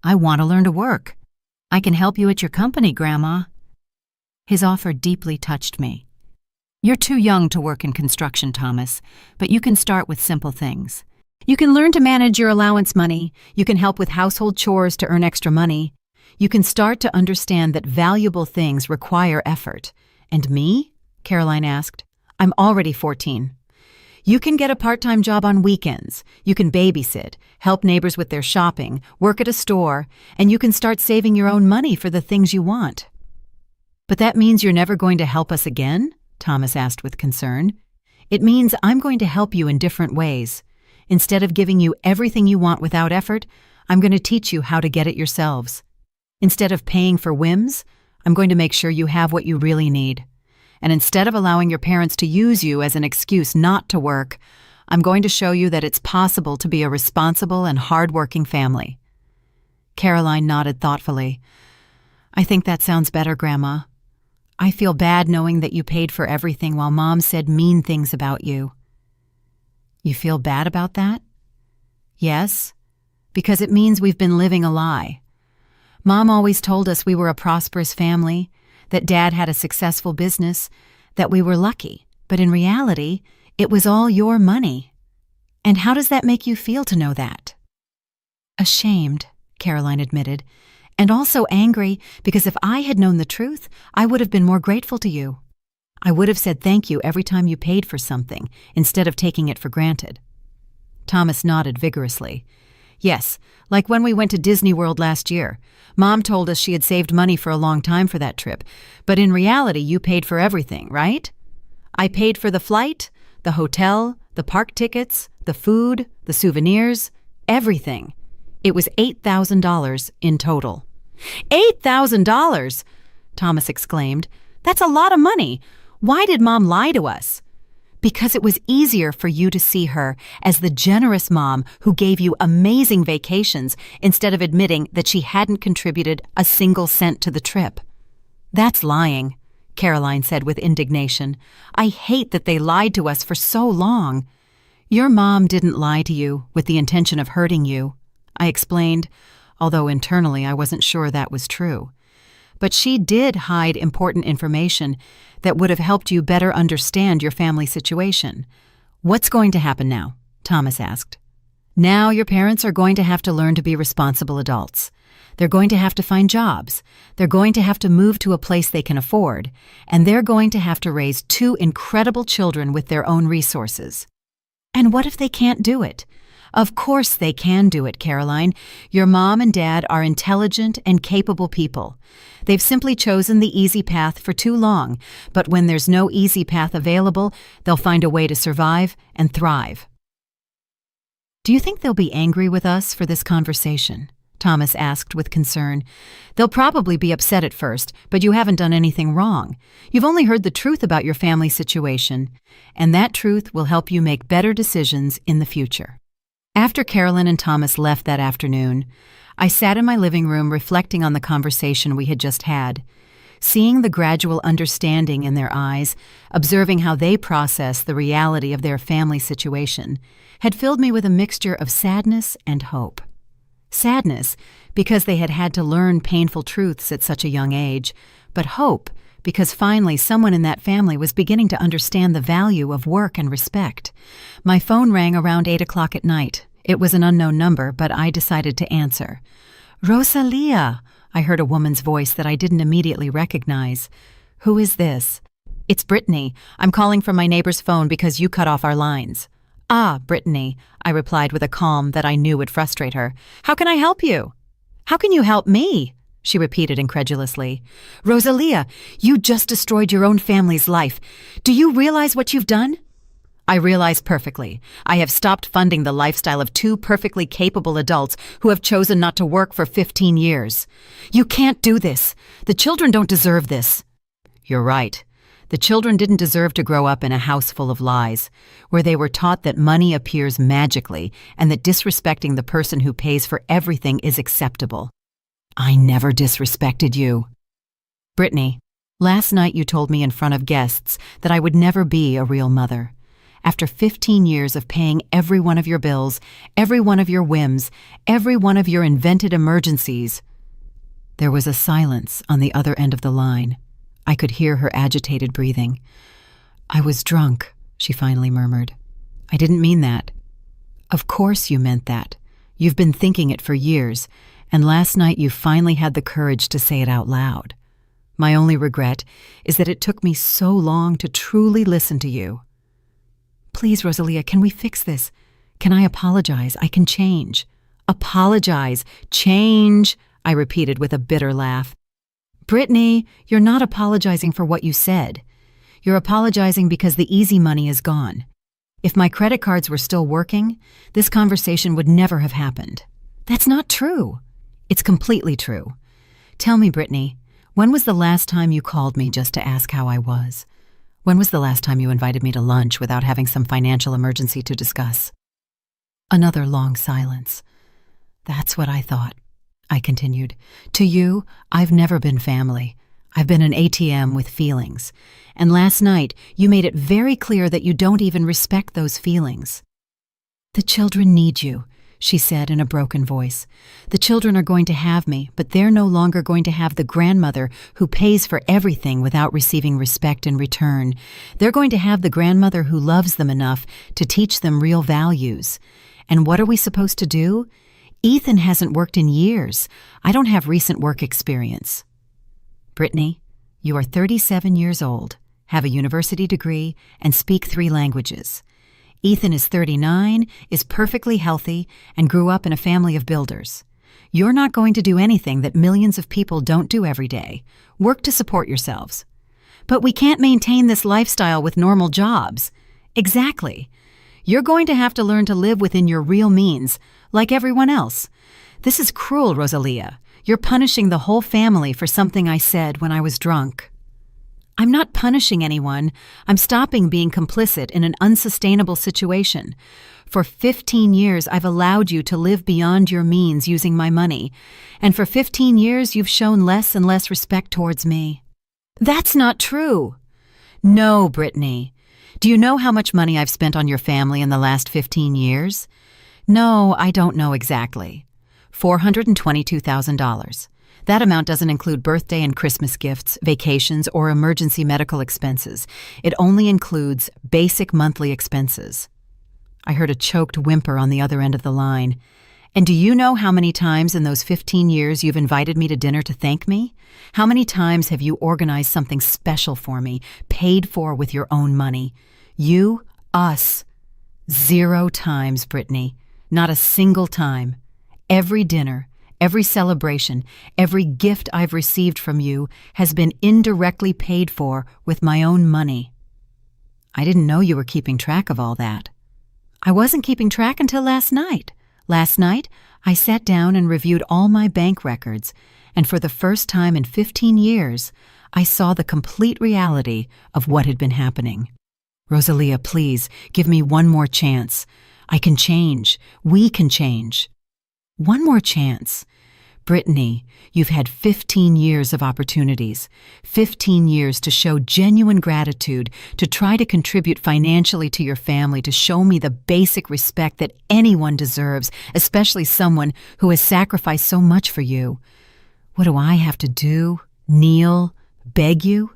"I want to learn to work. I can help you at your company, Grandma." His offer deeply touched me. "You're too young to work in construction, Thomas, but you can start with simple things. You can learn to manage your allowance money. You can help with household chores to earn extra money. You can start to understand that valuable things require effort. And me? Caroline asked. I'm already 14. You can get a part-time job on weekends. You can babysit, help neighbors with their shopping, work at a store, and you can start saving your own money for the things you want. But that means you're never going to help us again? Thomas asked with concern. It means I'm going to help you in different ways. Instead of giving you everything you want without effort, I'm going to teach you how to get it yourselves. Instead of paying for whims, I'm going to make sure you have what you really need. And instead of allowing your parents to use you as an excuse not to work, I'm going to show you that it's possible to be a responsible and hard-working family. Caroline nodded thoughtfully. I think that sounds better, Grandma. I feel bad knowing that you paid for everything while Mom said mean things about you. You feel bad about that? Yes, because it means we've been living a lie. Mom always told us we were a prosperous family, that Dad had a successful business, that we were lucky, but in reality, it was all your money. And how does that make you feel to know that? Ashamed, Caroline admitted, and also angry because if I had known the truth, I would have been more grateful to you. I would have said thank you every time you paid for something, instead of taking it for granted. Thomas nodded vigorously. Yes, like when we went to Disney World last year. Mom told us she had saved money for a long time for that trip, but in reality you paid for everything, right? I paid for the flight, the hotel, the park tickets, the food, the souvenirs, everything. It was $8,000 in total. $8,000! Thomas exclaimed. That's a lot of money. Why did Mom lie to us? Because it was easier for you to see her as the generous mom who gave you amazing vacations instead of admitting that she hadn't contributed a single cent to the trip. That's lying, Caroline said with indignation. I hate that they lied to us for so long. Your mom didn't lie to you with the intention of hurting you, I explained, although internally I wasn't sure that was true. But she did hide important information that would have helped you better understand your family situation. What's going to happen now? Thomas asked. Now your parents are going to have to learn to be responsible adults. They're going to have to find jobs. They're going to have to move to a place they can afford. And they're going to have to raise 2 incredible children with their own resources. And what if they can't do it? Of course they can do it, Caroline. Your mom and dad are intelligent and capable people. They've simply chosen the easy path for too long, but when there's no easy path available, they'll find a way to survive and thrive. Do you think they'll be angry with us for this conversation? Thomas asked with concern. They'll probably be upset at first, but you haven't done anything wrong. You've only heard the truth about your family situation, and that truth will help you make better decisions in the future. After Carolyn and Thomas left that afternoon, I sat in my living room reflecting on the conversation we had just had. Seeing the gradual understanding in their eyes, observing how they process the reality of their family situation, had filled me with a mixture of sadness and hope. Sadness, because they had had to learn painful truths at such a young age, but hope, because finally someone in that family was beginning to understand the value of work and respect. My phone rang around 8 o'clock at night. It was an unknown number, but I decided to answer. Rosalia, I heard a woman's voice that I didn't immediately recognize. Who is this? It's Brittany. I'm calling from my neighbor's phone because you cut off our lines. Ah, Brittany, I replied with a calm that I knew would frustrate her. How can I help you? How can you help me? She repeated incredulously. Rosalia, you just destroyed your own family's life. Do you realize what you've done? I realize perfectly. I have stopped funding the lifestyle of 2 perfectly capable adults who have chosen not to work for 15 years. You can't do this. The children don't deserve this. You're right. The children didn't deserve to grow up in a house full of lies, where they were taught that money appears magically and that disrespecting the person who pays for everything is acceptable. I never disrespected you. Brittany, last night you told me in front of guests that I would never be a real mother. After 15 years of paying every one of your bills, every one of your whims, every one of your invented emergencies. There was a silence on the other end of the line. I could hear her agitated breathing. I was drunk, she finally murmured. I didn't mean that. Of course you meant that. You've been thinking it for years, And last night you finally had the courage to say it out loud. My only regret is that it took me so long to truly listen to you. Please, Rosalia, can we fix this? Can I apologize? I can change. Apologize. Change, I repeated with a bitter laugh. Brittany, you're not apologizing for what you said. You're apologizing because the easy money is gone. If my credit cards were still working, this conversation would never have happened. That's not true. It's completely true. Tell me, Brittany, when was the last time you called me just to ask how I was? When was the last time you invited me to lunch without having some financial emergency to discuss? Another long silence. That's what I thought, I continued. To you, I've never been family. I've been an ATM with feelings. And last night, you made it very clear that you don't even respect those feelings. The children need you, she said in a broken voice. The children are going to have me, but they're no longer going to have the grandmother who pays for everything without receiving respect in return. They're going to have the grandmother who loves them enough to teach them real values. And what are we supposed to do? Ethan hasn't worked in years. I don't have recent work experience. Brittany, you are 37 years old, have a university degree, and speak 3 languages. Ethan is 39, is perfectly healthy, and grew up in a family of builders. You're not going to do anything that millions of people don't do every day. Work to support yourselves. But we can't maintain this lifestyle with normal jobs. Exactly. You're going to have to learn to live within your real means, like everyone else. This is cruel, Rosalia. You're punishing the whole family for something I said when I was drunk. I'm not punishing anyone. I'm stopping being complicit in an unsustainable situation. For 15 years, I've allowed you to live beyond your means using my money. And for 15 years, you've shown less and less respect towards me. That's not true. No, Brittany. Do you know how much money I've spent on your family in the last 15 years? No, I don't know exactly. $422,000. That amount doesn't include birthday and Christmas gifts, vacations, or emergency medical expenses. It only includes basic monthly expenses. I heard a choked whimper on the other end of the line. And do you know how many times in those 15 years you've invited me to dinner to thank me? How many times have you organized something special for me, paid for with your own money? You, us. 0 times, Brittany. Not a single time. Every dinner, every celebration, every gift I've received from you has been indirectly paid for with my own money. I didn't know you were keeping track of all that. I wasn't keeping track until last night. Last night, I sat down and reviewed all my bank records, and for the first time in 15 years, I saw the complete reality of what had been happening. Rosalia, please, give me one more chance. I can change. We can change. One more chance. Brittany, you've had 15 years of opportunities, 15 years to show genuine gratitude, to try to contribute financially to your family, to show me the basic respect that anyone deserves, especially someone who has sacrificed so much for you. What do I have to do? Kneel? Beg you?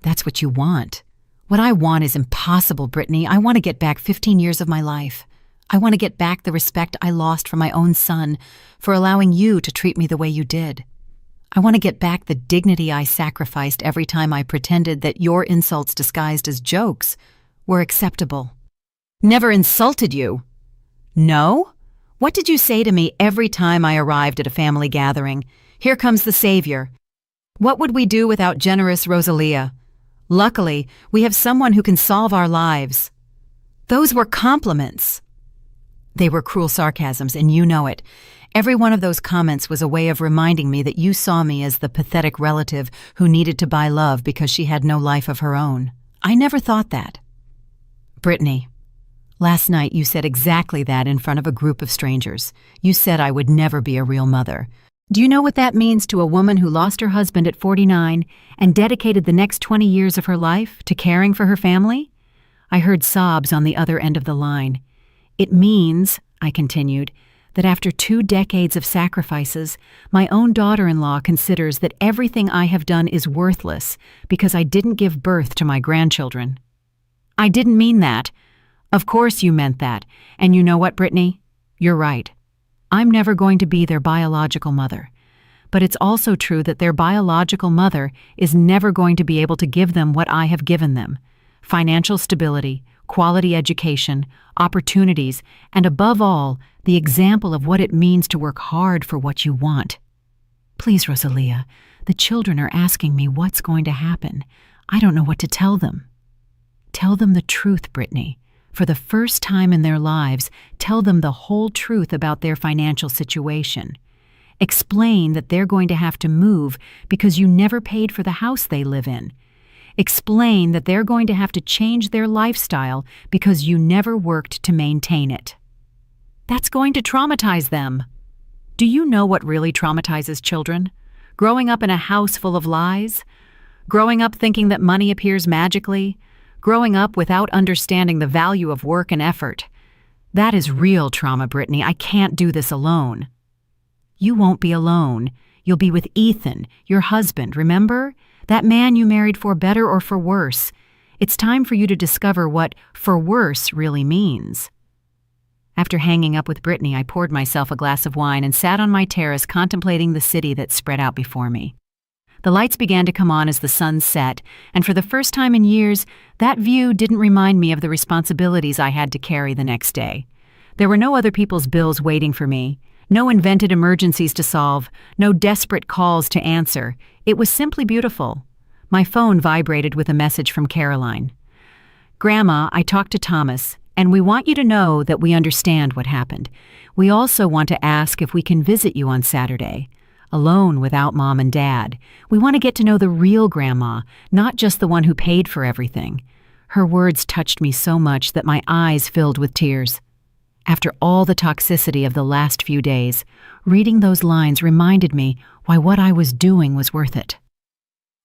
That's what you want. What I want is impossible, Brittany. I want to get back 15 years of my life. I want to get back the respect I lost from my own son for allowing you to treat me the way you did. I want to get back the dignity I sacrificed every time I pretended that your insults disguised as jokes were acceptable. Never insulted you. No? What did you say to me every time I arrived at a family gathering? Here comes the savior. What would we do without generous Rosalia? Luckily, we have someone who can solve our lives. Those were compliments. They were cruel sarcasms, and you know it. Every one of those comments was a way of reminding me that you saw me as the pathetic relative who needed to buy love because she had no life of her own. I never thought that. Brittany, last night you said exactly that in front of a group of strangers. You said I would never be a real mother. Do you know what that means to a woman who lost her husband at 49 and dedicated the next 20 years of her life to caring for her family? I heard sobs on the other end of the line. It means, I continued, that after 2 decades of sacrifices, my own daughter-in-law considers that everything I have done is worthless because I didn't give birth to my grandchildren. I didn't mean that. Of course you meant that. And you know what, Brittany? You're right. I'm never going to be their biological mother. But it's also true that their biological mother is never going to be able to give them what I have given them: financial stability, quality education, opportunities, and above all, the example of what it means to work hard for what you want. Please, Rosalia, the children are asking me what's going to happen. I don't know what to tell them. Tell them the truth, Brittany. For the first time in their lives, tell them the whole truth about their financial situation. Explain that they're going to have to move because you never paid for the house they live in. Explain that they're going to have to change their lifestyle because you never worked to maintain it. That's going to traumatize them. Do you know what really traumatizes children? Growing up in a house full of lies? Growing up thinking that money appears magically? Growing up without understanding the value of work and effort? That is real trauma, Brittany. I can't do this alone. You won't be alone. You'll be with Ethan, your husband, remember? That man you married for better or for worse. It's time for you to discover what for worse really means. After hanging up with Brittany, I poured myself a glass of wine and sat on my terrace contemplating the city that spread out before me. The lights began to come on as the sun set, and for the first time in years, that view didn't remind me of the responsibilities I had to carry the next day. There were no other people's bills waiting for me, no invented emergencies to solve, no desperate calls to answer. It was simply beautiful. My phone vibrated with a message from Caroline. "Grandma, I talked to Thomas, and we want you to know that we understand what happened. We also want to ask if we can visit you on Saturday. Alone without Mom and Dad. We want to get to know the real Grandma, not just the one who paid for everything." Her words touched me so much that my eyes filled with tears. After all the toxicity of the last few days, reading those lines reminded me why what I was doing was worth it.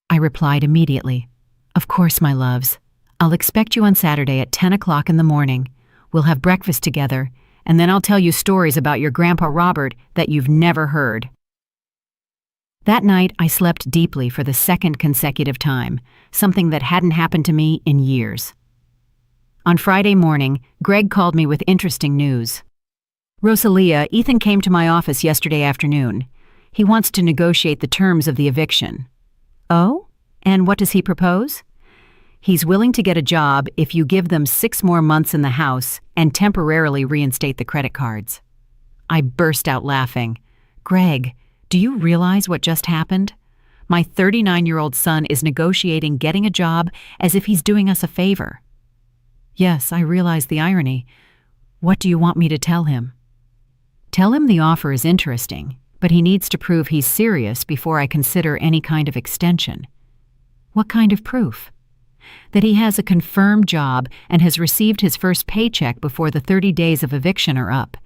I replied immediately, "Of course, my loves. I'll expect you on Saturday at 10 o'clock in the morning. We'll have breakfast together, and then I'll tell you stories about your Grandpa Robert that you've never heard." That night, I slept deeply for the second consecutive time, something that hadn't happened to me in years. On Friday morning, Greg called me with interesting news. "Rosalia, Ethan came to my office yesterday afternoon. He wants to negotiate the terms of the eviction." "Oh? And what does he propose?" "He's willing to get a job if you give them 6 more months in the house and temporarily reinstate the credit cards." I burst out laughing. "Greg, do you realize what just happened? My 39-year-old son is negotiating getting a job as if he's doing us a favor." "Yes, I realize the irony. What do you want me to tell him?" "Tell him the offer is interesting, but he needs to prove he's serious before I consider any kind of extension." "What kind of proof?" "That he has a confirmed job and has received his first paycheck before the 30 days of eviction are up.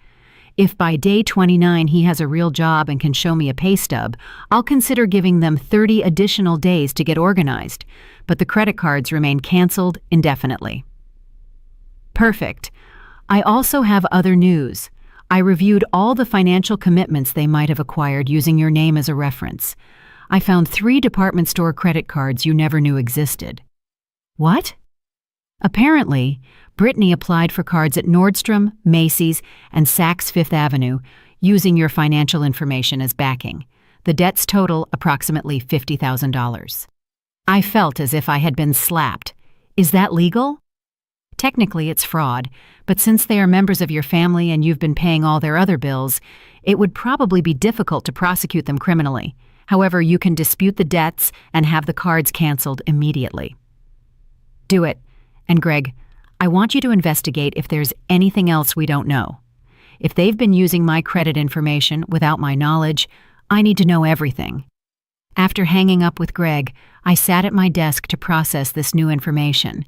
If by day 29 he has a real job and can show me a pay stub, I'll consider giving them 30 additional days to get organized, but the credit cards remain canceled indefinitely." "Perfect. I also have other news. I reviewed all the financial commitments they might have acquired using your name as a reference. I found 3 department store credit cards you never knew existed." "What?" "Apparently, Brittany applied for cards at Nordstrom, Macy's, and Saks Fifth Avenue using your financial information as backing. The debts total approximately $50,000. I felt as if I had been slapped. Is that legal?" "Technically, it's fraud, but since they are members of your family and you've been paying all their other bills, it would probably be difficult to prosecute them criminally. However, you can dispute the debts and have the cards canceled immediately." "Do it. And Greg, I want you to investigate if there's anything else we don't know. If they've been using my credit information without my knowledge, I need to know everything." After hanging up with Greg, I sat at my desk to process this new information.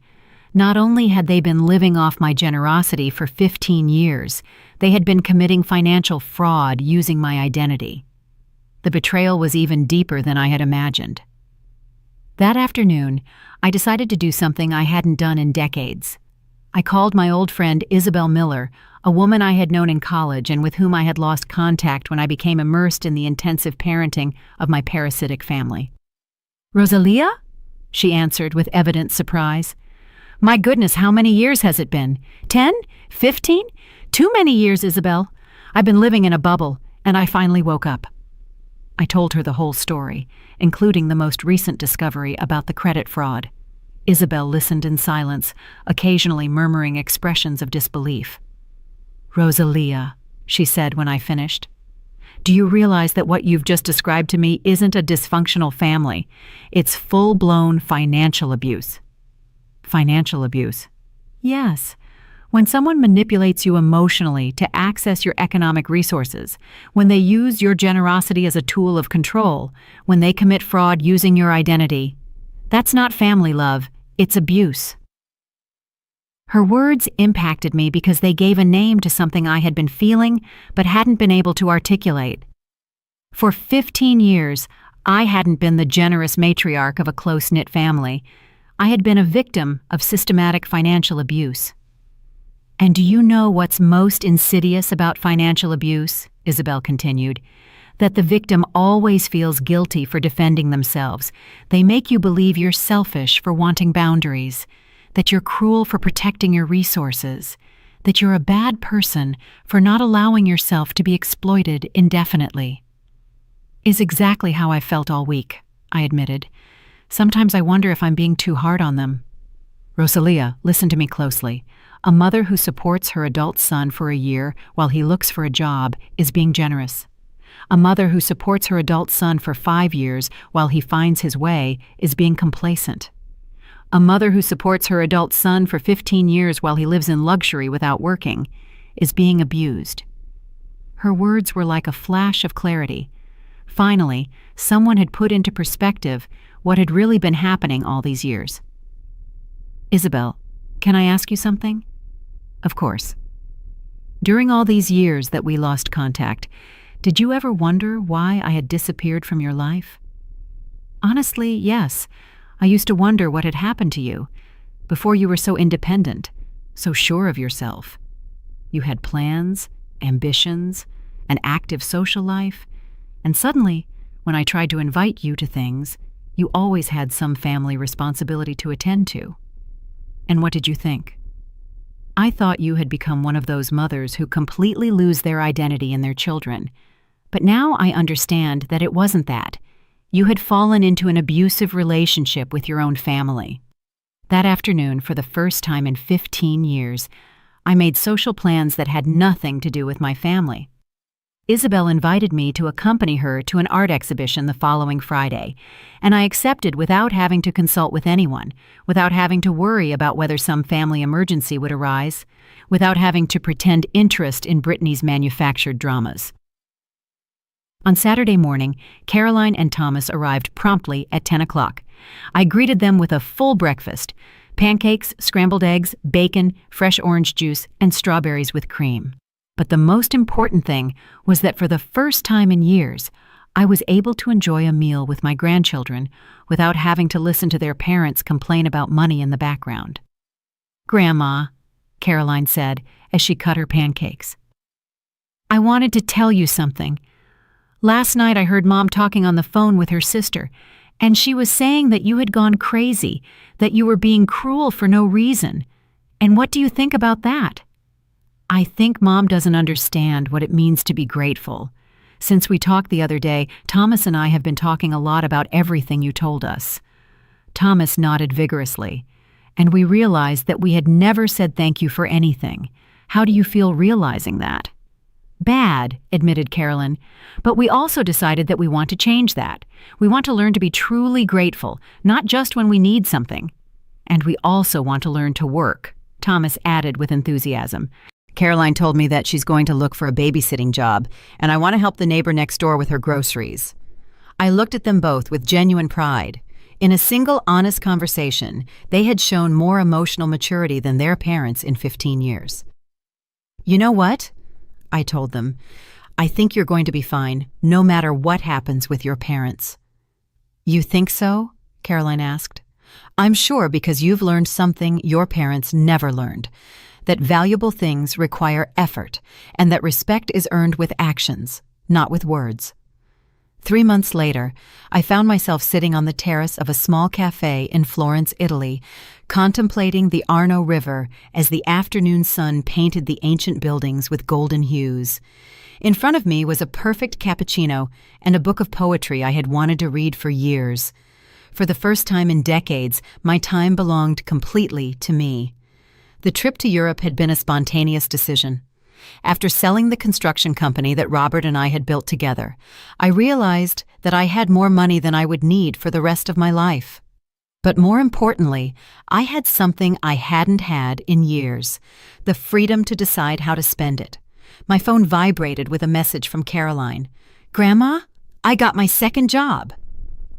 Not only had they been living off my generosity for 15 years, they had been committing financial fraud using my identity. The betrayal was even deeper than I had imagined. That afternoon, I decided to do something I hadn't done in decades. I called my old friend Isabel Miller, a woman I had known in college and with whom I had lost contact when I became immersed in the intensive parenting of my parasitic family. "Rosalia?" she answered with evident surprise. "My goodness, how many years has it been? 10? 15? Too many years, Isabel. I've been living in a bubble, and I finally woke up." I told her the whole story, including the most recent discovery about the credit fraud. Isabel listened in silence, occasionally murmuring expressions of disbelief. "Rosalia," she said when I finished, "do you realize that what you've just described to me isn't a dysfunctional family? It's full-blown financial abuse." "Financial abuse?" "Yes. When someone manipulates you emotionally to access your economic resources, when they use your generosity as a tool of control, when they commit fraud using your identity, that's not family love, it's abuse." Her words impacted me because they gave a name to something I had been feeling but hadn't been able to articulate. For 15 years, I hadn't been the generous matriarch of a close-knit family. I had been a victim of systematic financial abuse. "And do you know what's most insidious about financial abuse?" Isabel continued. "That the victim always feels guilty for defending themselves. They make you believe you're selfish for wanting boundaries, that you're cruel for protecting your resources, that you're a bad person for not allowing yourself to be exploited indefinitely." "Is exactly how I felt all week," I admitted. "Sometimes I wonder if I'm being too hard on them." "Rosalia, listen to me closely. A mother who supports her adult son for a year while he looks for a job is being generous. A mother who supports her adult son for 5 years while he finds his way is being complacent. A mother who supports her adult son for 15 years while he lives in luxury without working is being abused." Her words were like a flash of clarity. Finally, someone had put into perspective what had really been happening all these years. "Isabel, can I ask you something?" "Of course." "During all these years that we lost contact, did you ever wonder why I had disappeared from your life?" "Honestly, yes. I used to wonder what had happened to you. Before you were so independent, so sure of yourself. You had plans, ambitions, an active social life, and suddenly, when I tried to invite you to things, you always had some family responsibility to attend to. And what did you think? I thought you had become one of those mothers who completely lose their identity in their children. But now I understand that it wasn't that. You had fallen into an abusive relationship with your own family." That afternoon, for the first time in 15 years, I made social plans that had nothing to do with my family. Isabel invited me to accompany her to an art exhibition the following Friday, and I accepted without having to consult with anyone, without having to worry about whether some family emergency would arise, without having to pretend interest in Brittany's manufactured dramas. On Saturday morning, Caroline and Thomas arrived promptly at 10 o'clock. I greeted them with a full breakfast: pancakes, scrambled eggs, bacon, fresh orange juice, and strawberries with cream. But the most important thing was that for the first time in years, I was able to enjoy a meal with my grandchildren without having to listen to their parents complain about money in the background. "Grandma," Caroline said as she cut her pancakes, "I wanted to tell you something. Last night I heard Mom talking on the phone with her sister, and she was saying that you had gone crazy, that you were being cruel for no reason. And what do you think about that?" "I think Mom doesn't understand what it means to be grateful. Since we talked the other day, Thomas and I have been talking a lot about everything you told us." Thomas nodded vigorously, and we realized that we had never said thank you for anything. "How do you feel realizing that?" "Bad," admitted Carolyn, "but we also decided that we want to change that. We want to learn to be truly grateful, not just when we need something. And we also want to learn to work," Thomas added with enthusiasm. "Caroline told me that she's going to look for a babysitting job, and I want to help the neighbor next door with her groceries." I looked at them both with genuine pride. In a single honest conversation, they had shown more emotional maturity than their parents in 15 years. "You know what?" I told them. "I think you're going to be fine, no matter what happens with your parents." "You think so?" Caroline asked. "I'm sure, because you've learned something your parents never learned, that valuable things require effort, and that respect is earned with actions, not with words." 3 months later, I found myself sitting on the terrace of a small cafe in Florence, Italy, contemplating the Arno River as the afternoon sun painted the ancient buildings with golden hues. In front of me was a perfect cappuccino and a book of poetry I had wanted to read for years. For the first time in decades, my time belonged completely to me. The trip to Europe had been a spontaneous decision. After selling the construction company that Robert and I had built together, I realized that I had more money than I would need for the rest of my life. But more importantly, I had something I hadn't had in years: the freedom to decide how to spend it. My phone vibrated with a message from Caroline. "Grandma, I got my second job.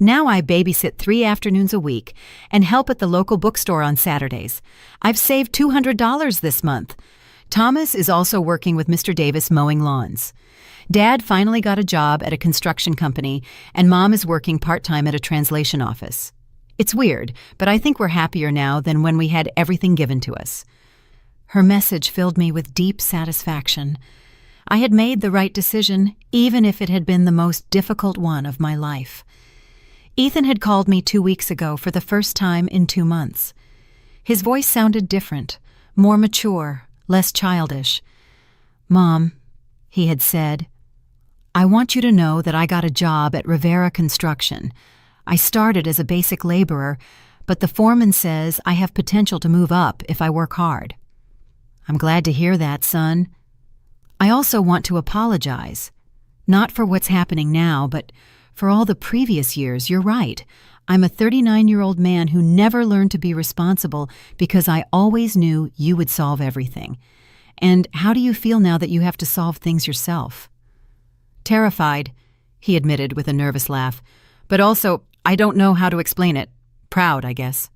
Now I babysit 3 afternoons a week and help at the local bookstore on Saturdays. I've saved $200 this month. Thomas is also working with Mr. Davis mowing lawns. Dad finally got a job at a construction company, and Mom is working part-time at a translation office. It's weird, but I think we're happier now than when we had everything given to us." Her message filled me with deep satisfaction. I had made the right decision, even if it had been the most difficult one of my life. Ethan had called me 2 weeks ago for the first time in 2 months. His voice sounded different, more mature, less childish. "Mom," he had said, "I want you to know that I got a job at Rivera Construction. I started as a basic laborer, but the foreman says I have potential to move up if I work hard." "I'm glad to hear that, son. I also want to apologize. Not for what's happening now, but for all the previous years. You're right. I'm a 39-year-old man who never learned to be responsible because I always knew you would solve everything. And how do you feel now that you have to solve things yourself?" "Terrified," he admitted with a nervous laugh. "But also, I don't know how to explain it. Proud, I guess.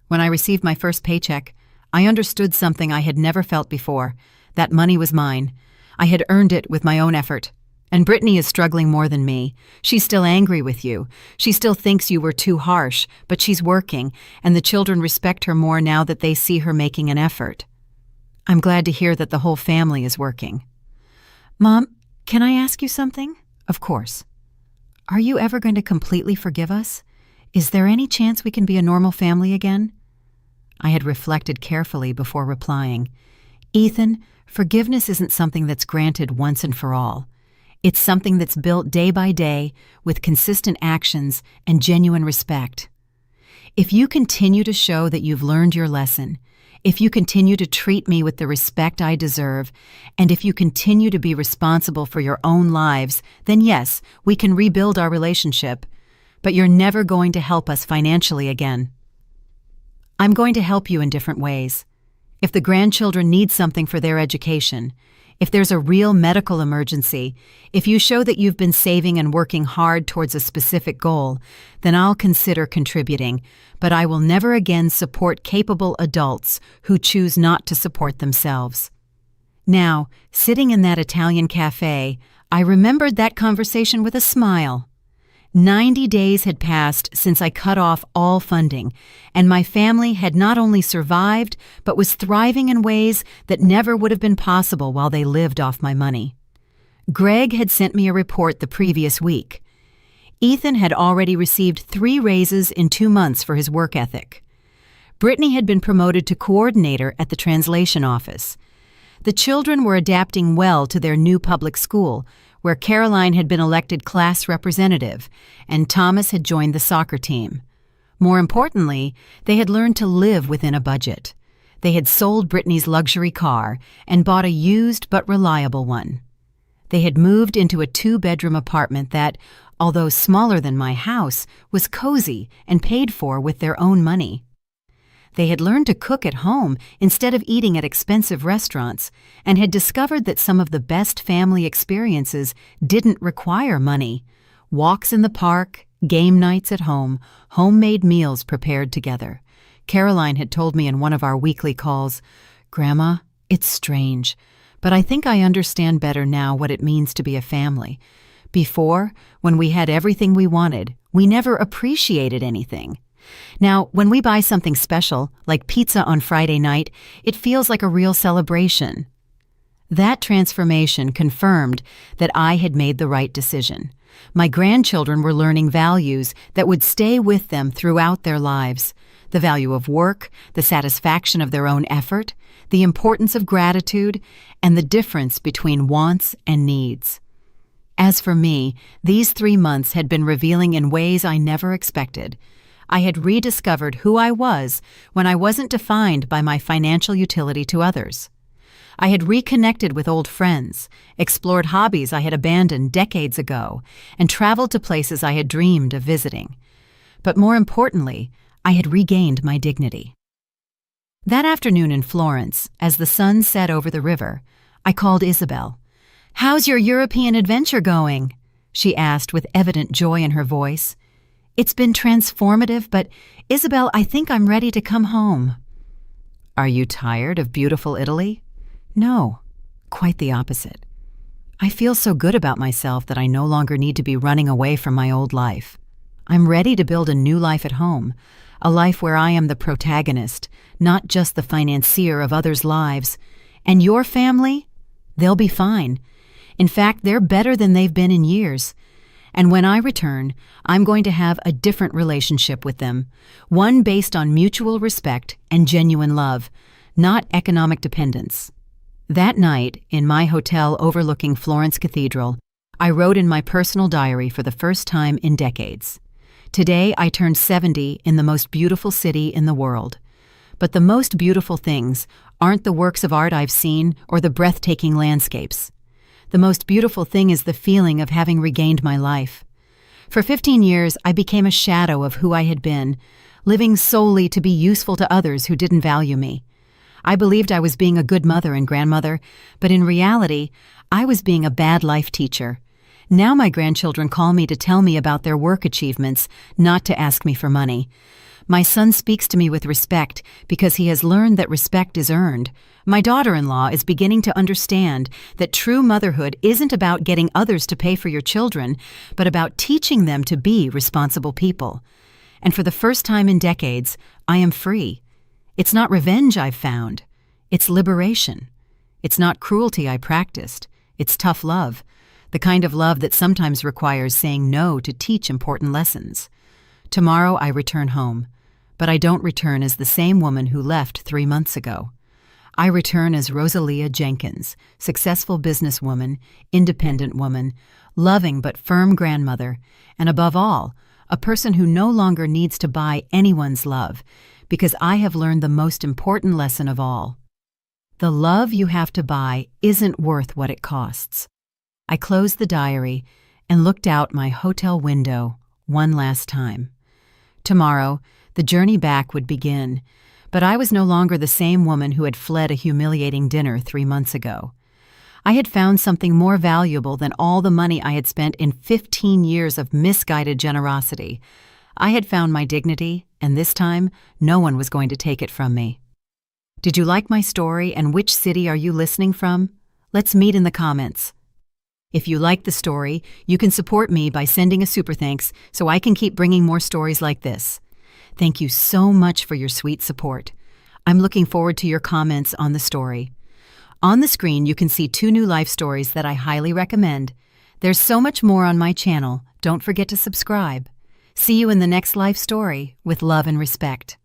When I received my first paycheck, I understood something I had never felt before. That money was mine. I had earned it with my own effort. And Brittany is struggling more than me. She's still angry with you. She still thinks you were too harsh, but she's working, and the children respect her more now that they see her making an effort. I'm glad to hear that the whole family is working." "Mom, can I ask you something?" "Of course." "Are you ever going to completely forgive us? Is there any chance we can be a normal family again?" I had reflected carefully before replying. "Ethan, forgiveness isn't something that's granted once and for all. It's something that's built day by day with consistent actions and genuine respect. If you continue to show that you've learned your lesson, if you continue to treat me with the respect I deserve, and if you continue to be responsible for your own lives, then yes, we can rebuild our relationship, but you're never going to help us financially again. I'm going to help you in different ways. If the grandchildren need something for their education, if there's a real medical emergency, if you show that you've been saving and working hard towards a specific goal, then I'll consider contributing, but I will never again support capable adults who choose not to support themselves." Now, sitting in that Italian cafe, I remembered that conversation with a smile. 90 days had passed since I cut off all funding, and my family had not only survived, but was thriving in ways that never would have been possible while they lived off my money. Greg had sent me a report the previous week. Ethan had already received 3 raises in 2 months for his work ethic. Brittany had been promoted to coordinator at the translation office. The children were adapting well to their new public school, where Caroline had been elected class representative, and Thomas had joined the soccer team. More importantly, they had learned to live within a budget. They had sold Brittany's luxury car and bought a used but reliable one. They had moved into a 2-bedroom apartment that, although smaller than my house, was cozy and paid for with their own money. They had learned to cook at home instead of eating at expensive restaurants, and had discovered that some of the best family experiences didn't require money. Walks in the park, game nights at home, homemade meals prepared together. Caroline had told me in one of our weekly calls, "Grandma, it's strange, but I think I understand better now what it means to be a family. Before, when we had everything we wanted, we never appreciated anything. Now, when we buy something special, like pizza on Friday night, it feels like a real celebration." That transformation confirmed that I had made the right decision. My grandchildren were learning values that would stay with them throughout their lives: the value of work, the satisfaction of their own effort, the importance of gratitude, and the difference between wants and needs. As for me, these 3 months had been revealing in ways I never expected. I had rediscovered who I was when I wasn't defined by my financial utility to others. I had reconnected with old friends, explored hobbies I had abandoned decades ago, and traveled to places I had dreamed of visiting. But more importantly, I had regained my dignity. That afternoon in Florence, as the sun set over the river, I called Isabel. "How's your European adventure going?" she asked with evident joy in her voice. "It's been transformative, but Isabel, I think I'm ready to come home." "Are you tired of beautiful Italy?" "No, quite the opposite. I feel so good about myself that I no longer need to be running away from my old life. I'm ready to build a new life at home, a life where I am the protagonist, not just the financier of others' lives. And your family? They'll be fine. In fact, they're better than they've been in years. And when I return, I'm going to have a different relationship with them, one based on mutual respect and genuine love, not economic dependence." That night, in my hotel overlooking Florence Cathedral, I wrote in my personal diary for the first time in decades. Today, I turned 70 in the most beautiful city in the world. But the most beautiful things aren't the works of art I've seen or the breathtaking landscapes. The most beautiful thing is the feeling of having regained my life. For 15 years, I became a shadow of who I had been, living solely to be useful to others who didn't value me. I believed I was being a good mother and grandmother, but in reality, I was being a bad life teacher. Now my grandchildren call me to tell me about their work achievements, not to ask me for money. My son speaks to me with respect because he has learned that respect is earned. My daughter-in-law is beginning to understand that true motherhood isn't about getting others to pay for your children, but about teaching them to be responsible people. And for the first time in decades, I am free. It's not revenge I've found. It's liberation. It's not cruelty I practiced. It's tough love, the kind of love that sometimes requires saying no to teach important lessons. Tomorrow I return home, but I don't return as the same woman who left 3 months ago. I return as Rosalia Jenkins, successful businesswoman, independent woman, loving but firm grandmother, and above all, a person who no longer needs to buy anyone's love, because I have learned the most important lesson of all. The love you have to buy isn't worth what it costs. I closed the diary and looked out my hotel window one last time. Tomorrow, the journey back would begin, but I was no longer the same woman who had fled a humiliating dinner 3 months ago. I had found something more valuable than all the money I had spent in 15 years of misguided generosity. I had found my dignity, and this time, no one was going to take it from me. Did you like my story, and which city are you listening from? Let's meet in the comments. If you like the story, you can support me by sending a super thanks so I can keep bringing more stories like this. Thank you so much for your sweet support. I'm looking forward to your comments on the story. On the screen, you can see 2 new life stories that I highly recommend. There's so much more on my channel. Don't forget to subscribe. See you in the next life story with love and respect.